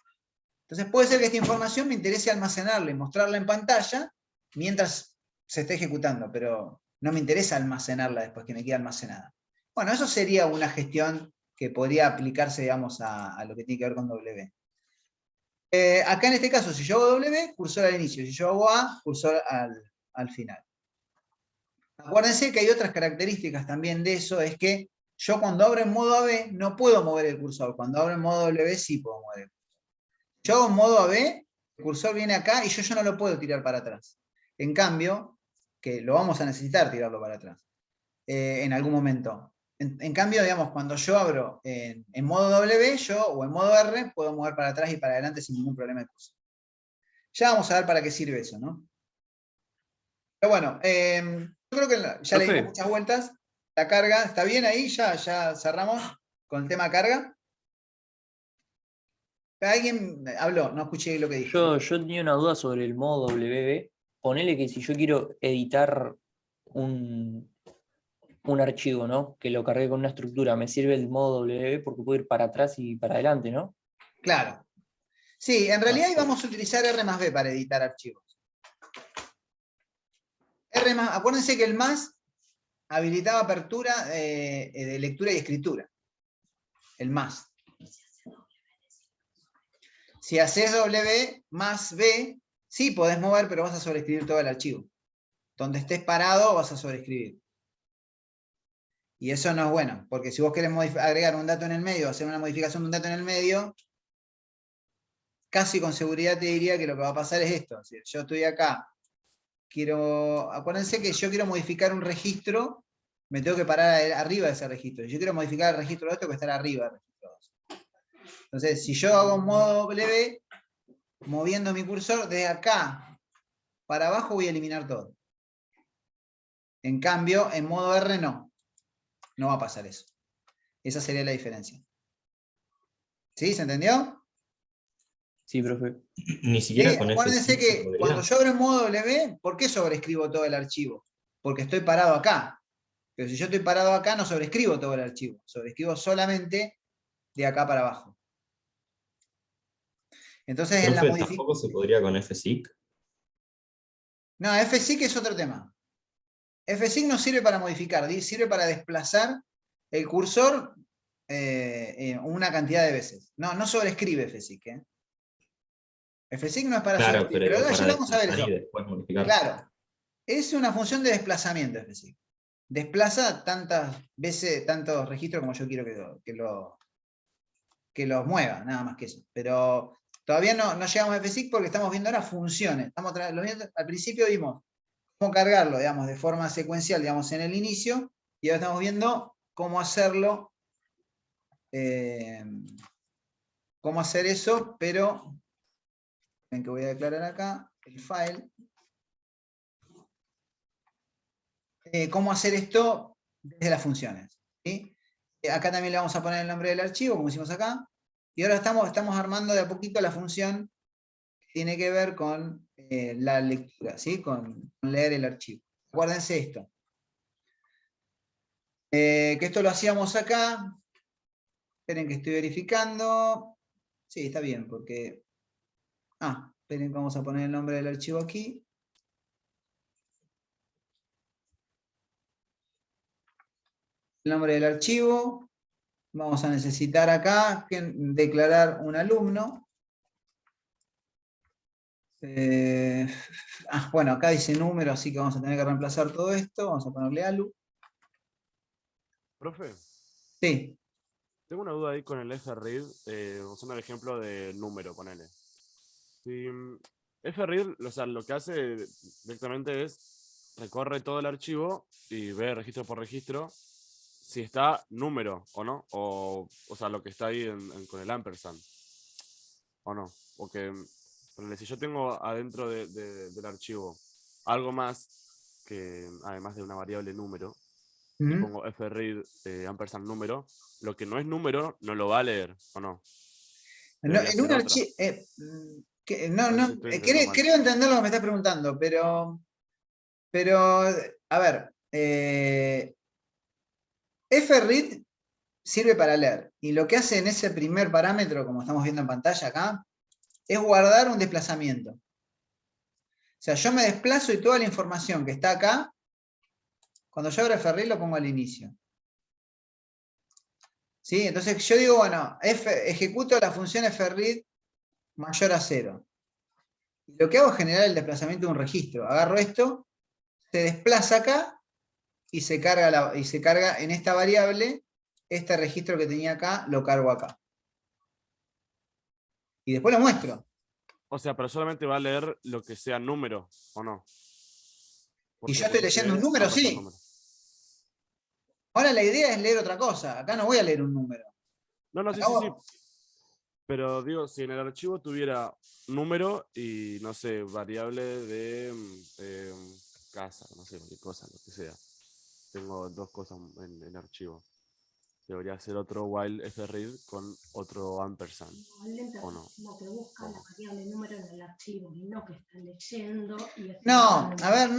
Entonces puede ser que esta información me interese almacenarla y mostrarla en pantalla mientras se esté ejecutando, pero no me interesa almacenarla después que me quede almacenada. Bueno, eso sería una gestión que podría aplicarse, digamos, a lo que tiene que ver con W. Acá en este caso, si yo hago W, cursor al inicio. Si yo hago A, cursor al final. Acuérdense que hay otras características también de eso, es que yo cuando abro en modo AB no puedo mover el cursor, cuando abro en modo W sí puedo mover el cursor. Yo hago en modo AB, el cursor viene acá y yo no lo puedo tirar para atrás. En cambio, que lo vamos a necesitar tirarlo para atrás, en algún momento. En cambio, digamos, cuando yo abro en modo W, o en modo R, puedo mover para atrás y para adelante sin ningún problema de cursor. Ya vamos a ver para qué sirve eso, ¿no? Pero bueno, yo creo que ya le dimos muchas vueltas. La carga, ¿está bien ahí? Ya cerramos con el tema carga. ¿Alguien habló? No escuché lo que dijo. Yo tenía una duda sobre el modo WB. Ponele que si yo quiero editar un archivo, ¿no? Que lo cargue con una estructura, me sirve el modo WB porque puedo ir para atrás y para adelante, ¿no? Claro. Sí, en realidad íbamos a utilizar R+B para editar archivos. Acuérdense que el más habilitaba apertura de lectura y escritura. El más. Si haces W más B, sí podés mover, pero vas a sobreescribir todo el archivo. Donde estés parado vas a sobreescribir. Y eso no es bueno, porque si vos querés agregar un dato en el medio, hacer una modificación de un dato en el medio, casi con seguridad te diría que lo que va a pasar es esto. Si yo estoy acá, acuérdense que yo quiero modificar un registro, me tengo que parar arriba de ese registro. Si yo quiero modificar el registro 2, tengo que estar arriba del registro 2. Entonces, si yo hago un modo W, moviendo mi cursor, de acá para abajo voy a eliminar todo. En cambio, en modo R no. No va a pasar eso. Esa sería la diferencia. ¿Sí? ¿Se entendió? Sí, profe. Ni siquiera con acuérdense F5 que se podría. cuando yo abro en modo W, ¿por qué sobreescribo todo el archivo? Porque estoy parado acá. Pero si yo estoy parado acá, no sobreescribo todo el archivo. Sobreescribo solamente de acá para abajo. Entonces, en la Profe, ¿tampoco se podría con F5? No, F5 es otro tema. F5 no sirve para modificar, sirve para desplazar el cursor una cantidad de veces. No sobreescribe F5. F5 no es para Claro, sobreescribir, pero ya para vamos a ver desplazar eso. y después modificar. Claro, es una función de desplazamiento F5. Desplaza tantas veces, tantos registros como yo quiero que los mueva, nada más que eso. Pero todavía no llegamos a F5 porque estamos viendo ahora funciones. Al principio vimos cómo cargarlo, digamos, de forma secuencial, digamos, en el inicio, Y ahora estamos viendo cómo hacerlo, cómo hacer eso, pero ven que voy a declarar acá el file. Cómo hacer esto desde las funciones. ¿Sí? Acá también le vamos a poner el nombre del archivo, como hicimos acá. Y ahora estamos armando de a poquito la función que tiene que ver con la lectura, ¿sí? Con leer el archivo. Acuérdense esto. Que esto lo hacíamos acá. Esperen que estoy verificando. Sí, está bien, porque... esperen que vamos a poner el nombre del archivo aquí. El nombre del archivo. Vamos a necesitar acá declarar un alumno. Bueno, acá dice número, así que vamos a tener que reemplazar todo esto. Vamos a ponerle alu. Profe, Sí. tengo una duda ahí con el fread, usando el ejemplo de número, ponele. Si fread, o sea, lo que hace directamente es recorre todo el archivo y ve registro por registro si está número o no, o sea, lo que está ahí con el ampersand, o no. Porque ponele, si yo tengo adentro del archivo algo más que, además de una variable número, y pongo fread ampersand número, lo que no es número no lo va a leer, ¿o no? Debería En un ser otra. archivo... No sé si estoy entendiendo mal. creo entender lo que me estás preguntando, pero a ver, fread sirve para leer, y lo que hace en ese primer parámetro, como estamos viendo en pantalla acá, es guardar un desplazamiento. O sea, yo me desplazo y toda la información que está acá, cuando yo abro fread lo pongo al inicio. ¿Sí? Entonces yo digo, bueno, ejecuto la función fread mayor a 0. Y lo que hago es generar el desplazamiento de un registro. Agarro esto, se desplaza acá y se carga en esta variable. Este registro que tenía acá lo cargo acá. Y después lo muestro. O sea, pero solamente va a leer lo que sea número, ¿o no? Y yo estoy leyendo un número, sí. Número. Ahora la idea es leer otra cosa. Acá no voy a leer un número. No, sí, Acá sí. Pero digo, si en el archivo tuviera número y, no sé, variable de casa, no sé, cualquier cosa, lo que sea. Tengo dos cosas en el archivo. Debería ser otro while fread con otro ampersand, ¿o no? Lo que busca la variable número en el archivo, y no que está leyendo y... No, a ver,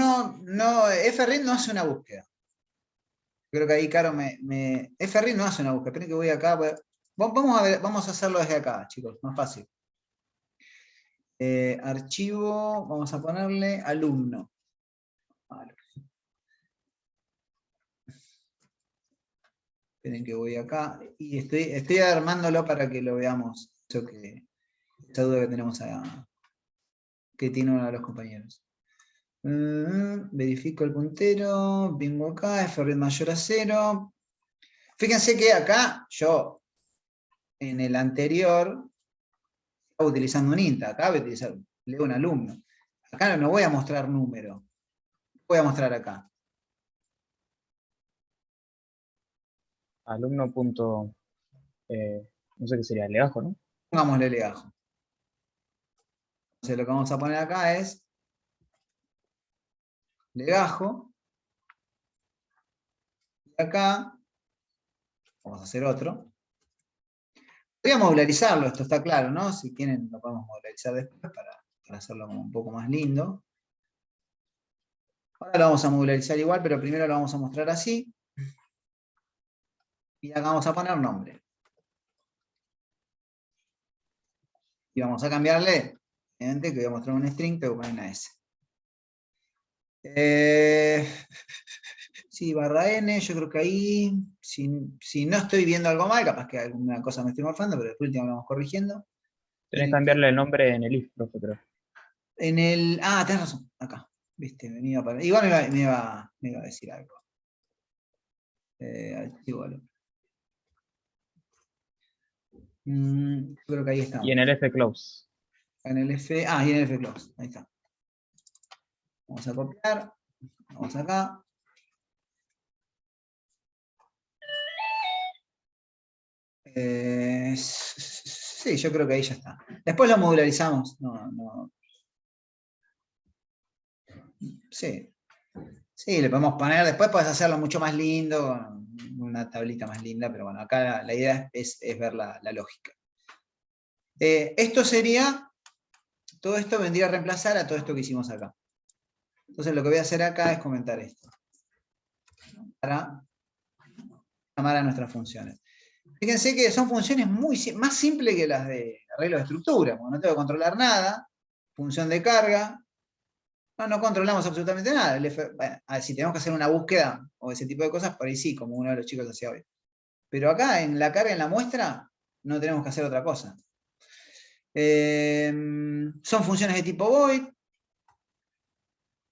fread no hace una búsqueda. Creo que ahí Caro fread no hace una búsqueda. Esperen que voy acá. Vamos a hacerlo desde acá, chicos, más fácil. Archivo, vamos a ponerle alumno. Vale. Esperen que voy acá. Y estoy armándolo para que lo veamos. Esa duda que tenemos acá, que tiene uno de los compañeros. Verifico el puntero. Vengo acá, fread mayor a 0. Fíjense que acá yo, en el anterior, estaba utilizando un int. Acá voy a utilizar, leo un alumno. Acá no voy a mostrar número. Voy a mostrar acá. Alumno punto, no sé qué sería, legajo, ¿no? Pongámosle legajo. Entonces lo que vamos a poner acá es legajo. Y acá vamos a hacer otro. Voy a modularizarlo, esto está claro, ¿no? Si quieren lo podemos modularizar después para hacerlo como un poco más lindo. Ahora lo vamos a modularizar igual, pero primero lo vamos a mostrar así. Y acá vamos a poner nombre. Y vamos a cambiarle, evidentemente que voy a mostrar un string, pero voy a poner una S. Sí, /n, yo creo que ahí, si no estoy viendo algo mal, capaz que alguna cosa me estoy morfando, pero después último lo vamos corrigiendo. Tenés que cambiarle el nombre en el if, profe, creo. Tenés razón, acá. Viste, igual me iba a decir algo. Archivo alumno. Creo que ahí estamos. Y en el fclose. Y en el fclose, ahí está. Vamos a copiar, vamos acá. Sí, yo creo que ahí ya está. Después lo modularizamos. Sí. Sí, le podemos poner, después puedes hacerlo mucho más lindo, una tablita más linda, pero bueno, acá la idea es ver la lógica. Esto sería, todo esto vendría a reemplazar a todo esto que hicimos acá. Entonces lo que voy a hacer acá es comentar esto, para llamar a nuestras funciones. Fíjense que son funciones más simples que las de arreglo de estructura, porque no tengo que controlar nada, función de carga, no controlamos absolutamente nada. Bueno, si tenemos que hacer una búsqueda o ese tipo de cosas, por ahí sí, como uno de los chicos hacía hoy. Pero acá en la carga, en la muestra, no tenemos que hacer otra cosa. Son funciones de tipo void.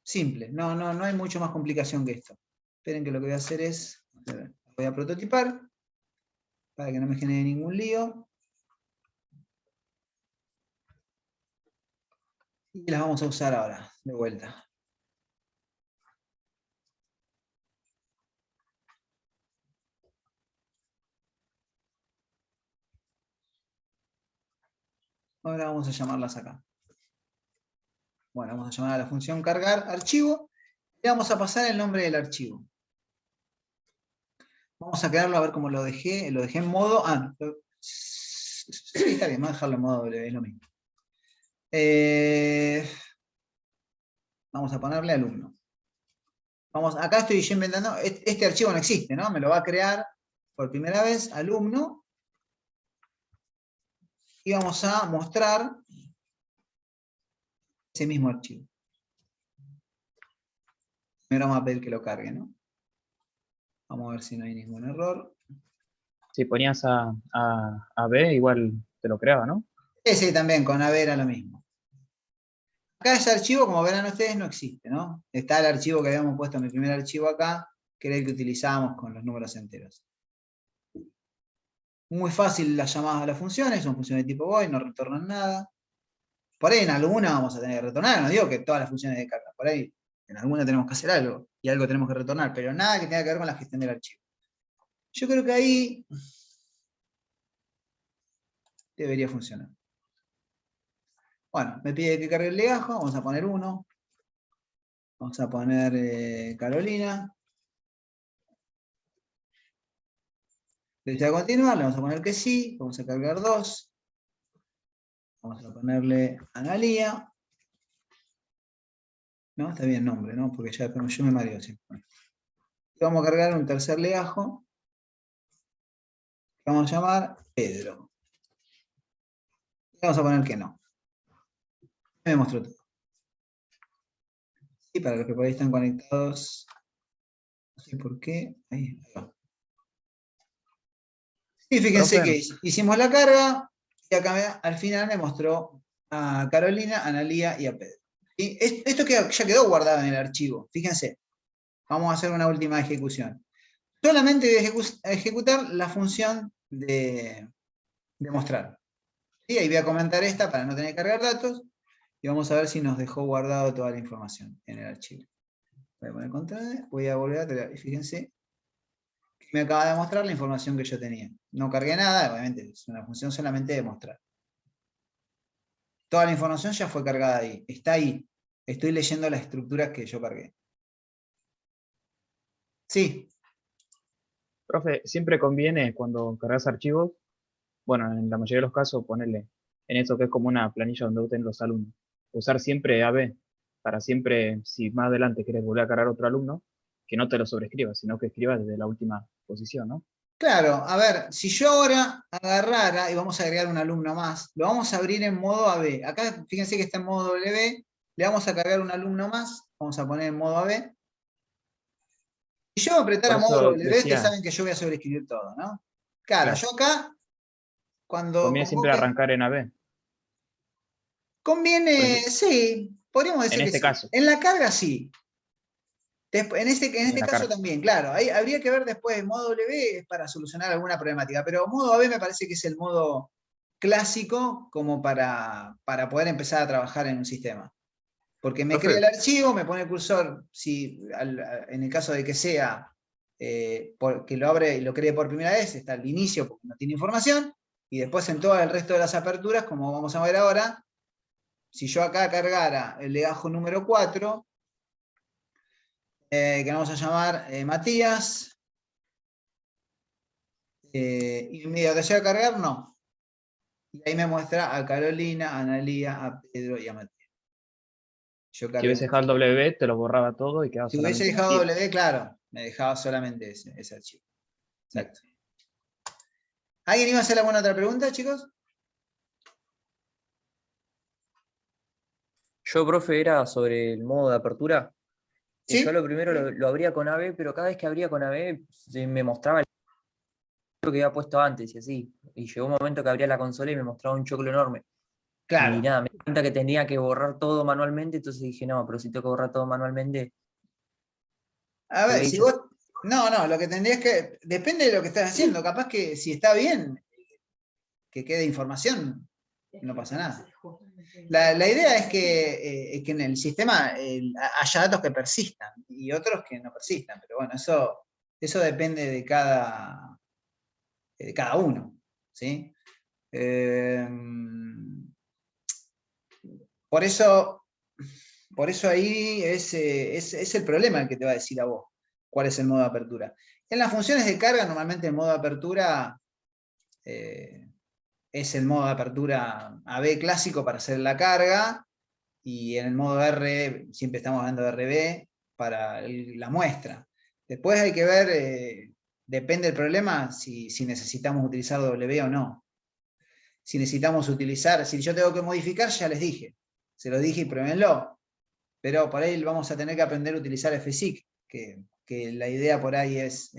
Simple, no hay mucho más complicación que esto. Esperen que lo que voy a hacer es, voy a prototipar, para que no me genere ningún lío. Y las vamos a usar ahora, de vuelta. Ahora vamos a llamarlas acá. Bueno, vamos a llamar a la función cargar archivo y vamos a pasar el nombre del archivo. Vamos a crearlo a ver cómo lo dejé en modo... sí, está bien, vamos a dejarlo en modo W, es lo mismo. Vamos a ponerle alumno. Acá estoy yo inventando, este archivo no existe, ¿no? Me lo va a crear por primera vez alumno. Y vamos a mostrar ese mismo archivo. Primero vamos a pedir que lo cargue, ¿no? Vamos a ver si no hay ningún error. Si ponías a B, igual te lo creaba, ¿no? Ese también, con AB era lo mismo. Acá ese archivo, como verán ustedes, no existe, ¿no? Está el archivo que habíamos puesto en el primer archivo acá, que era el que utilizábamos con los números enteros. Muy fácil las llamadas a las funciones, son funciones de tipo void, no retornan nada. Por ahí en alguna vamos a tener que retornar, no digo que todas las funciones de carga, por ahí en alguna tenemos que hacer algo, y algo tenemos que retornar, pero nada que tenga que ver con la gestión del archivo. Yo creo que ahí debería funcionar. Bueno, me pide que cargue el legajo, vamos a poner 1. Vamos a poner Carolina. ¿Desea continuar? Le vamos a poner que sí, vamos a cargar 2. Vamos a ponerle Analía. ¿No? Está bien el nombre, ¿no? Porque ya yo me mareo siempre. Y vamos a cargar un tercer legajo. Que vamos a llamar Pedro. Y vamos a poner que no. Me mostró todo. Y para los que por ahí están conectados, no sé por qué. Ahí va. Y fíjense que hicimos la carga. Y acá al final me mostró a Carolina, a Analía y a Pedro. ¿Sí? Esto ya quedó guardado en el archivo. Fíjense. Vamos a hacer una última ejecución. Solamente voy a ejecutar la función de mostrar. ¿Sí? Ahí voy a comentar esta para no tener que cargar datos. Y vamos a ver si nos dejó guardado toda la información en el archivo. Voy a poner control, voy a volver a traer. Y fíjense que me acaba de mostrar la información que yo tenía. No cargué nada, obviamente es una función solamente de mostrar. Toda la información ya fue cargada ahí. Está ahí. Estoy leyendo las estructuras que yo cargué. Sí. Profe, siempre conviene cuando cargas archivos, bueno, en la mayoría de los casos, ponerle en eso que es como una planilla donde usted los alumnos. Usar siempre AB, para siempre, si más adelante quieres volver a cargar otro alumno, que no te lo sobrescribas, sino que escribas desde la última posición, ¿no? Claro, a ver, si yo ahora agarrara, y vamos a agregar un alumno más, lo vamos a abrir en modo AB. Acá fíjense que está en modo W, le vamos a cargar un alumno más, vamos a poner en modo AB. Si yo apretara modo W, ustedes saben que yo voy a sobreescribir todo, ¿no? Claro, yo acá, cuando conviene siempre arrancar en AB. Conviene, sí, podríamos decir en que este sí. caso. En la carga sí. En este caso también, claro. Habría que ver después, modo W es para solucionar alguna problemática, pero modo AB me parece que es el modo clásico como para poder empezar a trabajar en un sistema. Porque me crea el archivo, me pone el cursor, en el caso de que sea que lo abre y lo cree por primera vez, está al inicio porque no tiene información, y después en todo el resto de las aperturas, como vamos a ver ahora, si yo acá cargara el legajo número 4, que vamos a llamar Matías, y me desea cargar, no. Y ahí me muestra a Carolina, a Analía, a Pedro y a Matías. Yo Si cargué hubiese dejado el W, te lo borraba todo y quedaba Si hubiese solamente dejado Matías. W, claro, me dejaba solamente ese archivo. Exacto. ¿Alguien iba a hacer alguna otra pregunta, chicos? Yo, profe, era sobre el modo de apertura. ¿Sí? Yo lo primero lo abría con AB, pero cada vez que abría con AB me mostraba lo que había puesto antes y así. Y llegó un momento que abría la consola y me mostraba un choclo enorme. Claro. Y nada, me di cuenta que tenía que borrar todo manualmente, entonces dije, no, pero si tengo que borrar todo manualmente. A ver, si vos... No, lo que tendrías que... Depende de lo que estás haciendo. Capaz que si está bien, que quede información, no pasa nada. La idea es que en el sistema haya datos que persistan y otros que no persistan. Pero bueno, eso depende de cada uno. ¿Sí? Por eso ahí es el problema el que te va a decir a vos cuál es el modo de apertura. En las funciones de carga, normalmente el modo de apertura es el modo de apertura AB clásico para hacer la carga, y en el modo R siempre estamos hablando de RB para la muestra. Después hay que ver, depende del problema, si necesitamos utilizar W o no. Si necesitamos utilizar, si yo tengo que modificar, ya les dije. Se los dije y pruébenlo. Pero por ahí vamos a tener que aprender a utilizar FSIC, que la idea por ahí es,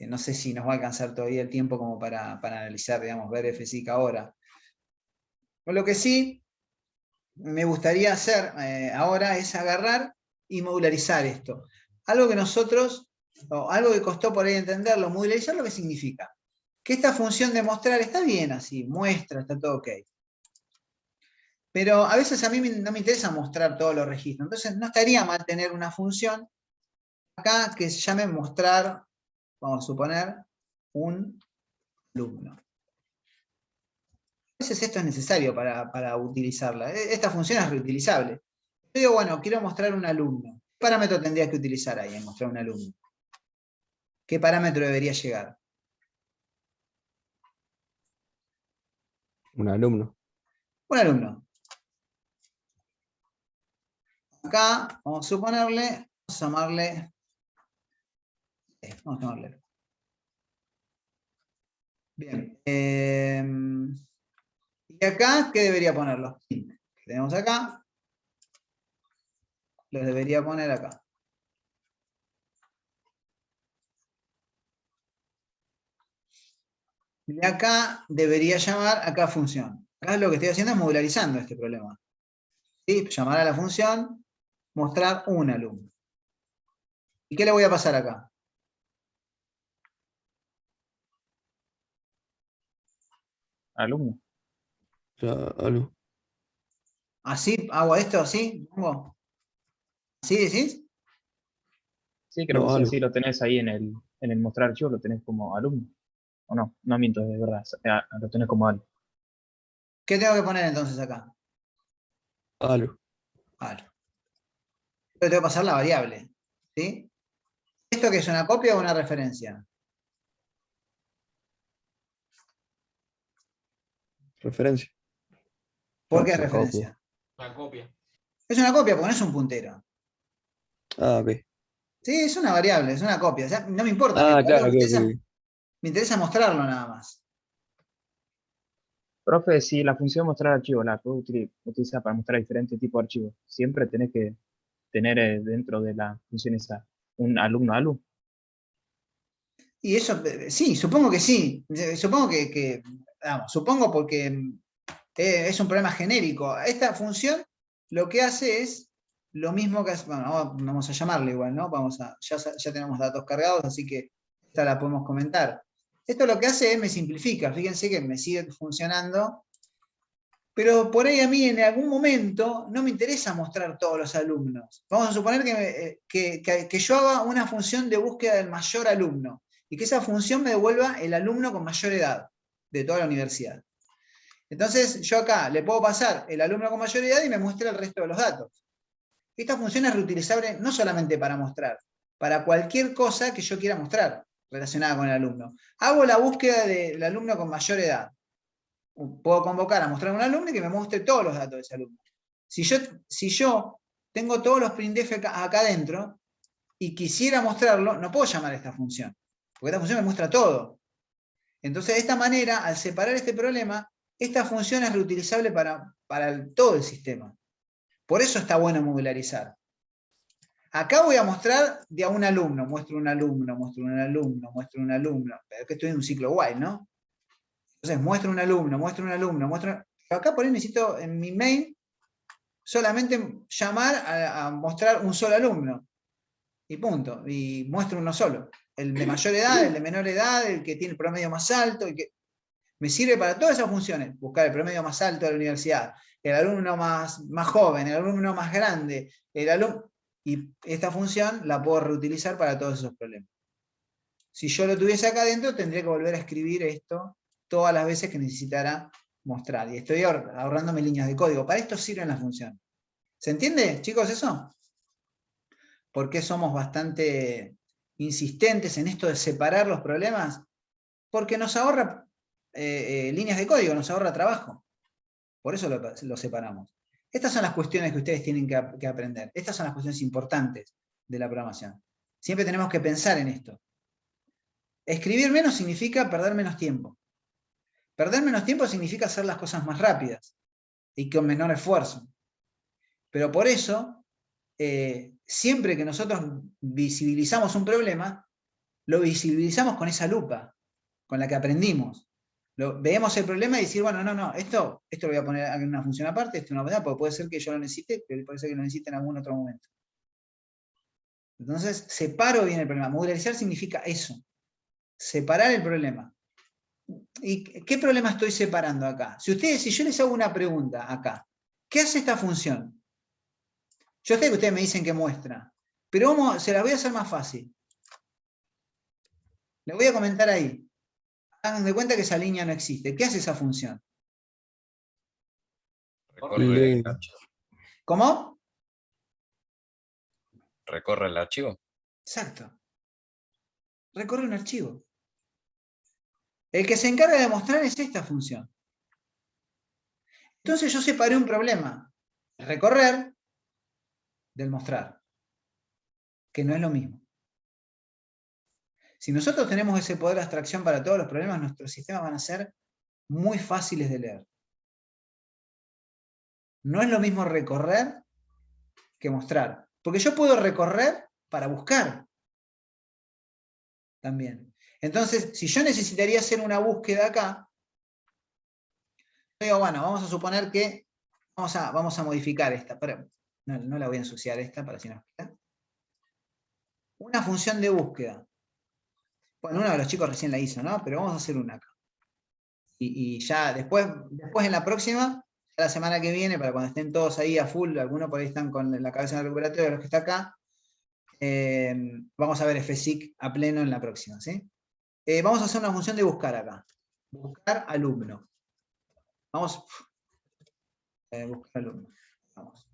no sé si nos va a alcanzar todavía el tiempo como para analizar, digamos, ver FSIC ahora. Con lo que sí me gustaría hacer ahora es agarrar y modularizar esto. Algo que nosotros, o algo que costó por ahí entenderlo, modularizar lo que significa. Que esta función de mostrar está bien así, muestra, está todo ok. Pero a veces a mí no me interesa mostrar todos los registros. Entonces no estaría mal tener una función acá que se llame mostrar, vamos a suponer, un alumno. A veces esto es necesario para utilizarla. Esta función es reutilizable. Yo digo, bueno, quiero mostrar un alumno. ¿Qué parámetro tendría que utilizar ahí en mostrar un alumno? ¿Qué parámetro debería llegar? Un alumno. Un alumno. Acá vamos a suponerle, vamos a llamarle. Bien. Y acá, ¿qué debería ponerlo? Que tenemos acá. Los debería poner acá. Y acá debería llamar acá función. Acá lo que estoy haciendo es modularizando este problema. ¿Sí? Llamar a la función, mostrar un alumno. ¿Y qué le voy a pasar acá? Alumno. ¿Así? ¿Hago esto así? ¿Pongo? ¿Así decís? Sí, creo No, que sí, algo. así lo tenés ahí en el mostrar archivo, lo tenés como alumno. O no, no miento, es verdad, lo tenés como alumno. ¿Qué tengo que poner entonces acá? Algo. Algo. Pero tengo que pasar la variable. ¿Sí? ¿Esto qué es, una copia o una referencia? Referencia. ¿Por qué es Una referencia? Una copia. Es una copia porque no es un puntero. Ah, ok. Sí, es una variable, es una copia. O sea, no me importa. Ah, Algo claro, me ok, interesa, ok. me interesa mostrarlo nada más. Profe, si la función mostrar archivo la puedo utilizar para mostrar diferentes tipos de archivos, siempre tenés que tener dentro de la función esa un alumno. Y eso, sí, supongo que sí. Supongo vamos, supongo porque es un problema genérico. Esta función lo que hace es lo mismo que hace, bueno, vamos a llamarle igual, ¿no? Ya tenemos datos cargados, así que esta la podemos comentar. Esto lo que hace es me simplifica. Fíjense que me sigue funcionando Pero por ahí a mí en algún momento no me interesa mostrar todos los alumnos. Vamos a suponer que yo haga una función de búsqueda del mayor alumno y que esa función me devuelva el alumno con mayor edad de toda la universidad. Entonces yo acá le puedo pasar el alumno con mayor edad y me muestra el resto de los datos. Esta función es reutilizable no solamente para mostrar, para cualquier cosa que yo quiera mostrar relacionada con el alumno. Hago la búsqueda del alumno con mayor edad. Puedo convocar a mostrar a un alumno y que me muestre todos los datos de ese alumno. Si yo tengo todos los printf acá adentro y quisiera mostrarlo, no puedo llamar a esta función, porque esta función me muestra todo. Entonces, de esta manera, al separar este problema, esta función es reutilizable para todo el sistema. Por eso está bueno modularizar. Acá voy a mostrar de a un alumno, muestro un alumno, muestro un alumno, muestro un alumno, pero es que estoy en un ciclo while, ¿no? Entonces muestro un alumno, muestro un alumno, muestro... Pero acá por ahí necesito en mi main solamente llamar a mostrar un solo alumno. Y punto. Y muestro uno solo. El de mayor edad, el de menor edad, el que tiene el promedio más alto, el que... Me sirve para todas esas funciones. Buscar el promedio más alto de la universidad, el alumno más joven, el alumno más grande, el alumno... Y esta función la puedo reutilizar para todos esos problemas. Si yo lo tuviese acá adentro, tendría que volver a escribir esto todas las veces que necesitara mostrar. Y estoy ahorrándome líneas de código. Para esto sirven las funciones. ¿Se entiende, chicos, eso? ¿Por qué somos bastante insistentes en esto de separar los problemas? Porque nos ahorra líneas de código, nos ahorra trabajo. Por eso lo separamos. Estas son las cuestiones que ustedes tienen que aprender. Estas son las cuestiones importantes de la programación. Siempre tenemos que pensar en esto. Escribir menos significa perder menos tiempo. Perder menos tiempo significa hacer las cosas más rápidas y con menor esfuerzo. Pero por eso, siempre que nosotros visibilizamos un problema, lo visibilizamos con esa lupa, con la que aprendimos. Veemos el problema y decir, bueno, no, esto lo voy a poner en una función aparte, esto no lo voy a poner, porque puede ser que yo lo necesite, pero puede ser que lo necesite en algún otro momento. Entonces, separo bien el problema. Modularizar significa eso, separar el problema. ¿Y qué problema estoy separando acá? Si yo les hago una pregunta acá, ¿qué hace esta función? Yo sé que ustedes me dicen que muestra, pero se la voy a hacer más fácil. Le voy a comentar ahí. Hagan de cuenta que esa línea no existe. ¿Qué hace esa función? Recorre el archivo. ¿Cómo? Recorre el archivo. Exacto. Recorre un archivo. El que se encarga de mostrar es esta función. Entonces yo separé un problema. El recorrer del mostrar. Que no es lo mismo. Si nosotros tenemos ese poder de abstracción para todos los problemas, nuestros sistemas van a ser muy fáciles de leer. No es lo mismo recorrer que mostrar. Porque yo puedo recorrer para buscar también. Entonces, si yo necesitaría hacer una búsqueda acá, digo, bueno, vamos a suponer que vamos a modificar esta. Pero no la voy a ensuciar esta para si no queda. Una función de búsqueda. Bueno, uno de los chicos recién la hizo, ¿no? Pero vamos a hacer una acá. Y ya después en la próxima, la semana que viene, para cuando estén todos ahí a full, algunos por ahí están con la cabeza en el recuperatorio de los que está acá, vamos a ver FSIC a pleno en la próxima, ¿sí? Vamos a hacer una función de buscar acá. Buscar alumno. Vamos. Buscar alumno. Vamos.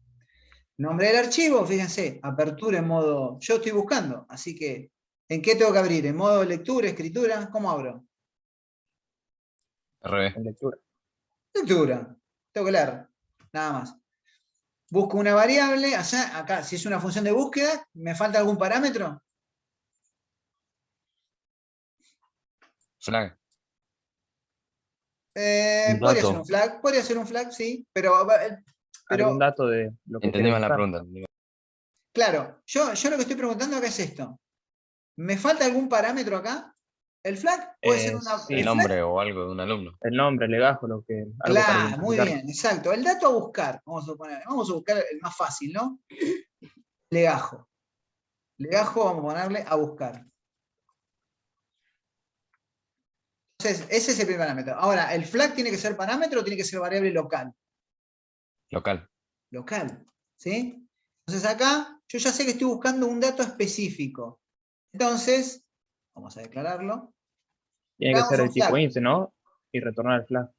Nombre del archivo, fíjense, apertura en modo, yo estoy buscando, así que, ¿en qué tengo que abrir? ¿En modo lectura, escritura? ¿Cómo abro? En lectura. Lectura. Tengo que leer, nada más. Busco una variable, acá, si es una función de búsqueda, ¿me falta algún parámetro? Flag. Podría ser un flag, sí, pero Algún dato de lo que Entendí mal la buscar. pregunta. claro, yo lo que estoy preguntando acá es esto. ¿Me falta algún parámetro acá? ¿El flag puede ser una... Sí, El nombre o algo de un alumno. el nombre, el legajo, algo para Claro, muy identificar. bien, exacto. El dato a buscar, vamos a buscar el más fácil, ¿no? Legajo. Legajo vamos a ponerle a buscar. Entonces, ese es el primer parámetro. Ahora, ¿el flag tiene que ser parámetro o tiene que ser variable local? Local. Local, ¿sí? Entonces acá yo ya sé que estoy buscando un dato específico. Entonces, vamos a declararlo. Tiene que Hagamos ser un el tipo flag. int, ¿no? Y retornar el flag.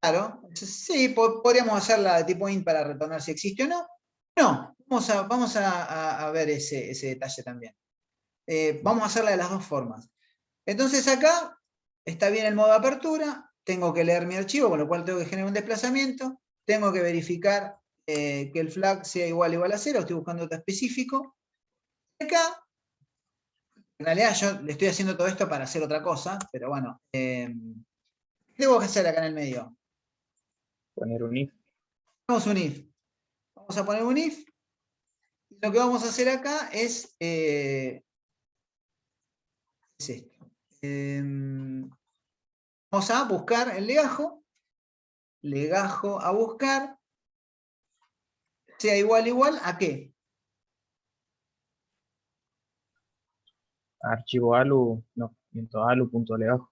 Claro, sí, podríamos hacerla de tipo int para retornar si existe o no. No, vamos a ver ese detalle también. Vamos a hacerla de las dos formas. Entonces acá está bien el modo de apertura, tengo que leer mi archivo, con lo cual tengo que generar un desplazamiento, tengo que verificar que el flag sea igual a 0, estoy buscando dato específico. Acá, en realidad yo le estoy haciendo todo esto para hacer otra cosa, pero bueno, ¿qué tengo que hacer acá en el medio? Poner un if. Vamos a un if. Vamos a poner un if. Y lo que vamos a hacer acá es esto. Vamos a buscar el legajo. Legajo a buscar. Sea igual a qué. Archivo alu, no, alu.legajo.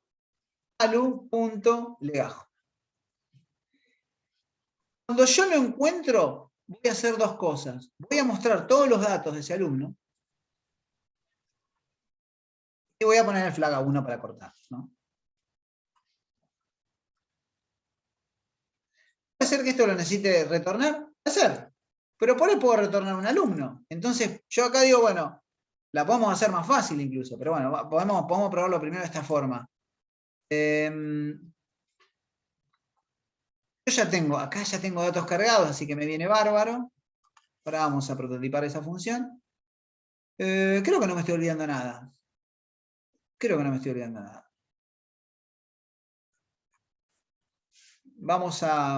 Alu.legajo. Cuando yo lo encuentro, voy a hacer dos cosas. Voy a mostrar todos los datos de ese alumno. Y voy a poner el flag a 1 para cortar, ¿no? Puede ser que esto lo necesite retornar, puede ser. Pero por ahí puedo retornar un alumno. Entonces, yo acá digo, bueno, la podemos hacer más fácil incluso, pero bueno, podemos probarlo primero de esta forma. Yo ya tengo, acá ya tengo datos cargados, así que me viene bárbaro. Ahora vamos a prototipar esa función. Creo que no me estoy olvidando nada. Creo que no me estoy olvidando nada. Vamos a...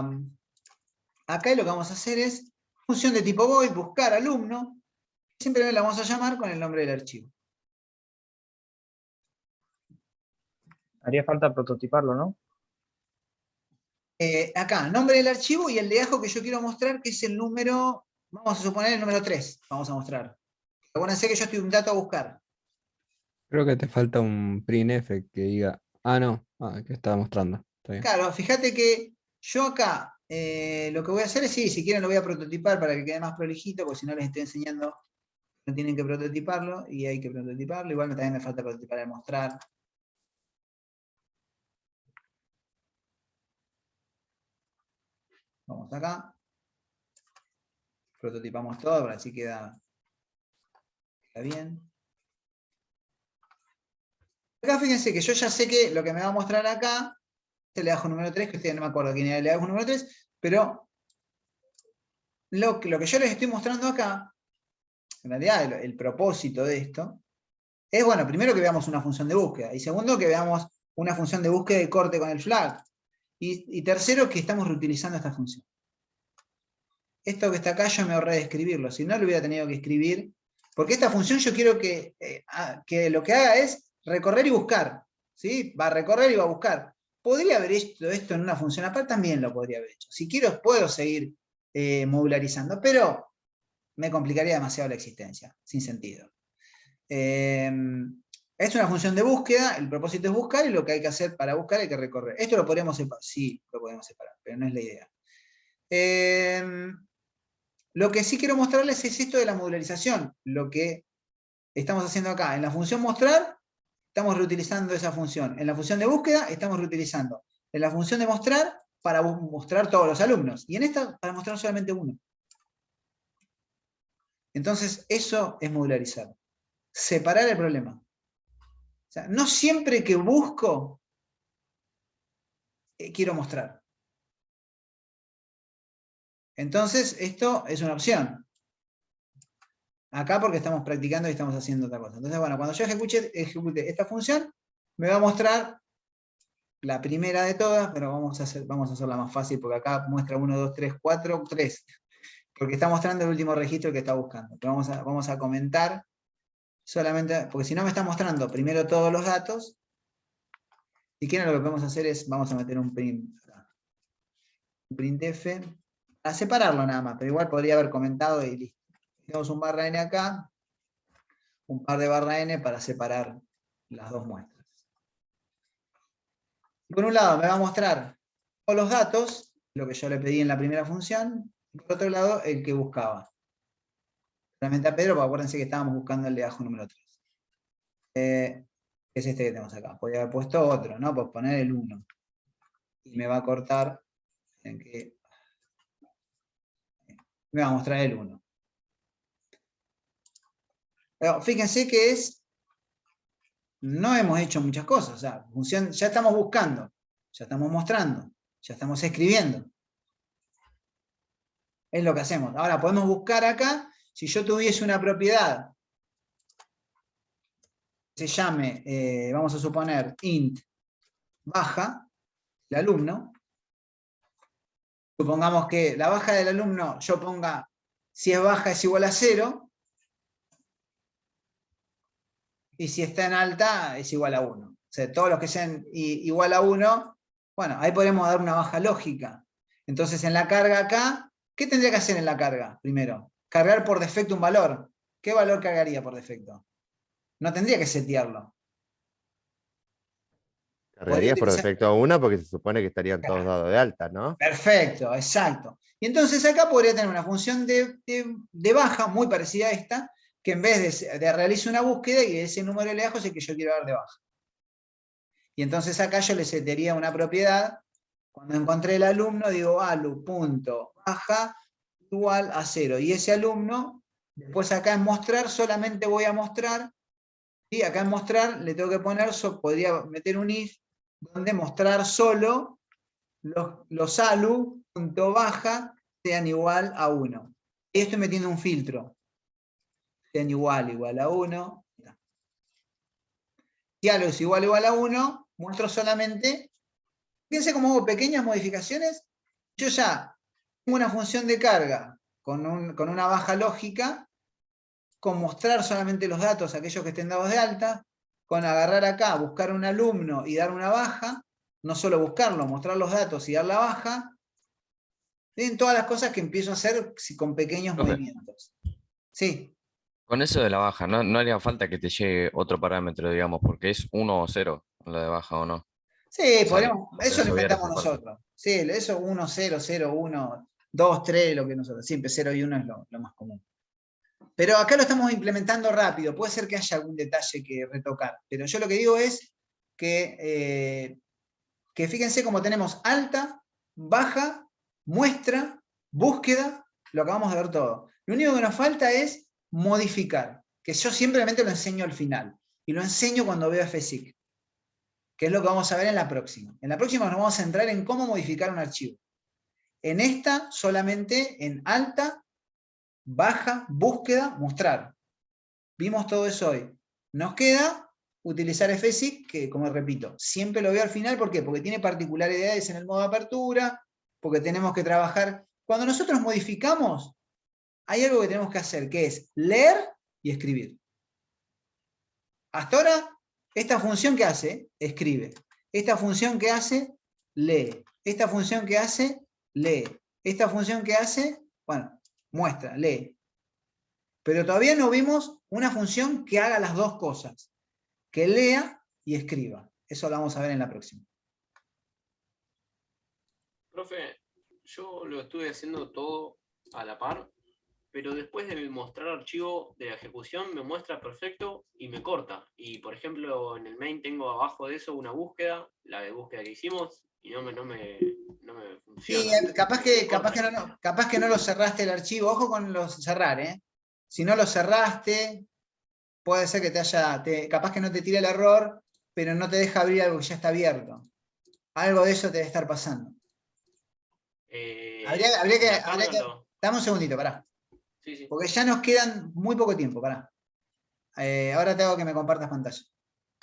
Acá lo que vamos a hacer es función de tipo void, buscar alumno. Siempre la vamos a llamar con el nombre del archivo. Haría falta prototiparlo, ¿no? Acá, nombre del archivo y el legajo que yo quiero mostrar, que es el número, vamos a suponer el número 3, vamos a mostrar. Acuérdense que yo estoy un dato a buscar. Creo que te falta un printf que diga. Ah, no. Ah, que estaba mostrando. Está bien. Claro, fíjate que yo acá lo que voy a hacer es, sí, si quieren lo voy a prototipar para que quede más prolijito, porque si no les estoy enseñando, no tienen que prototiparlo, y hay que prototiparlo. Igual también me falta prototipar el mostrar. Vamos acá. Prototipamos todo, para así queda bien. Acá fíjense que yo ya sé que lo que me va a mostrar acá es el legajo número 3, que ustedes no me acuerdo quién era el legajo número 3, pero lo que yo les estoy mostrando acá, en realidad el propósito de esto, es, bueno, primero que veamos una función de búsqueda, y segundo que veamos una función de búsqueda y corte con el flag, y tercero que estamos reutilizando esta función. Esto que está acá yo me ahorré de escribirlo, si no lo hubiera tenido que escribir, porque esta función yo quiero que lo que haga es recorrer y buscar, ¿sí? Va a recorrer y va a buscar. Podría haber hecho esto en una función aparte, también lo podría haber hecho. Si quiero puedo seguir modularizando, pero me complicaría demasiado la existencia, sin sentido. Es una función de búsqueda, el propósito es buscar, y lo que hay que hacer para buscar hay que recorrer. Esto lo podemos separar, sí, lo podemos separar, pero no es la idea. Lo que sí quiero mostrarles es esto de la modularización, lo que estamos haciendo acá. En la función mostrar, estamos reutilizando esa función. En la función de búsqueda, estamos reutilizando. En la función de mostrar, para mostrar todos los alumnos. Y en esta, para mostrar solamente uno. Entonces, eso es modularizar. Separar el problema. O sea, no siempre que busco, quiero mostrar. Entonces, esto es una opción. Acá porque estamos practicando y estamos haciendo otra cosa. Entonces, bueno, cuando yo ejecute esta función, me va a mostrar la primera de todas, pero vamos a hacerla más fácil, porque acá muestra 1, 2, 3, 4, 3. Porque está mostrando el último registro que está buscando. Pero vamos a comentar solamente, porque si no me está mostrando primero todos los datos. Si quieren lo que podemos hacer es, vamos a meter un print acá. Un printf, a separarlo nada más, pero igual podría haber comentado y listo. Tenemos un barra n acá, un par de barra n para separar las dos muestras. Por un lado me va a mostrar todos los datos, lo que yo le pedí en la primera función, y por otro lado, el que buscaba. Realmente a Pedro, porque acuérdense que estábamos buscando el legajo número 3. Es este que tenemos acá. Podría haber puesto otro, ¿no? Pues poner el 1. Y me va a cortar en que me va a mostrar el 1. Pero fíjense que no hemos hecho muchas cosas. O sea, función, ya estamos buscando, ya estamos mostrando, ya estamos escribiendo. Es lo que hacemos. Ahora podemos buscar acá, si yo tuviese una propiedad que se llame, vamos a suponer, int baja, el alumno. Supongamos que la baja del alumno, yo ponga, si es baja es igual a 0, y si está en alta es igual a 1. O sea, todos los que sean igual a 1, bueno, ahí podemos dar una baja lógica. Entonces en la carga acá, ¿qué tendría que hacer en la carga primero? Cargar por defecto un valor. ¿Qué valor cargaría por defecto? No tendría que setearlo. Cargarías por defecto a 1 porque se supone que estarían todos dados de alta, ¿no? Perfecto, exacto. Y entonces acá podría tener una función de baja muy parecida a esta, que en vez de realizar una búsqueda y ese número de lejos es el que yo quiero dar de baja. Y entonces acá yo le setearía una propiedad. Cuando encontré el alumno, digo alu.baja igual a 0. Y ese alumno, después acá en mostrar, solamente voy a mostrar, y acá en mostrar le tengo que poner, podría meter un if, donde mostrar solo los alu.baja sean igual a 1. Y estoy metiendo un filtro. Sean igual a 1. Si alu es igual a 1, muestro solamente. Fíjense cómo hago pequeñas modificaciones. Yo ya tengo una función de carga con una baja lógica, con mostrar solamente los datos, aquellos que estén dados de alta, con agarrar acá, buscar un alumno y dar una baja, no solo buscarlo, mostrar los datos y dar la baja. Ven todas las cosas que empiezo a hacer con pequeños movimientos. Sí. Con eso de la baja, ¿no haría falta que te llegue otro parámetro, digamos, porque es 1 o 0 lo de baja o no? Sí, O sea, eso lo obviar inventamos esa parte. nosotros. Sí, eso 1, 0, 0, 1, 2, 3, lo que nosotros. Siempre 0 y 1 es lo más común. Pero acá lo estamos implementando rápido. Puede ser que haya algún detalle que retocar. Pero yo lo que digo es que fíjense cómo tenemos alta, baja, muestra, búsqueda, lo acabamos de ver todo. Lo único que nos falta es modificar, que yo simplemente lo enseño al final. Y lo enseño cuando veo FSIC, que es lo que vamos a ver en la próxima. En la próxima nos vamos a centrar en cómo modificar un archivo. En esta, solamente en alta, baja, búsqueda, mostrar. Vimos todo eso hoy. Nos queda utilizar FSIC, que como repito, siempre lo veo al final. ¿Por qué? Porque tiene particularidades en el modo de apertura, porque tenemos que trabajar. Cuando nosotros modificamos, hay algo que tenemos que hacer, que es leer y escribir. Hasta ahora, esta función que hace, escribe. Esta función que hace, lee. Esta función que hace, lee. Esta función que hace, bueno, muestra, lee. Pero todavía no vimos una función que haga las dos cosas, que lea y escriba. Eso lo vamos a ver en la próxima. Profe, yo lo estuve haciendo todo a la par, pero después del mostrar archivo de la ejecución me muestra perfecto y me corta. Y por ejemplo, en el main tengo abajo de eso una búsqueda, la de búsqueda que hicimos, y no me funciona. Sí, capaz que no lo cerraste el archivo. Ojo con los cerrar, ¿eh? Si no lo cerraste, puede ser que capaz que no te tire el error, pero no te deja abrir algo que ya está abierto. Algo de eso te debe estar pasando. Habría que dame un segundito, pará. Sí. Porque ya nos quedan muy poco tiempo, pará. Ahora te hago que me compartas pantalla.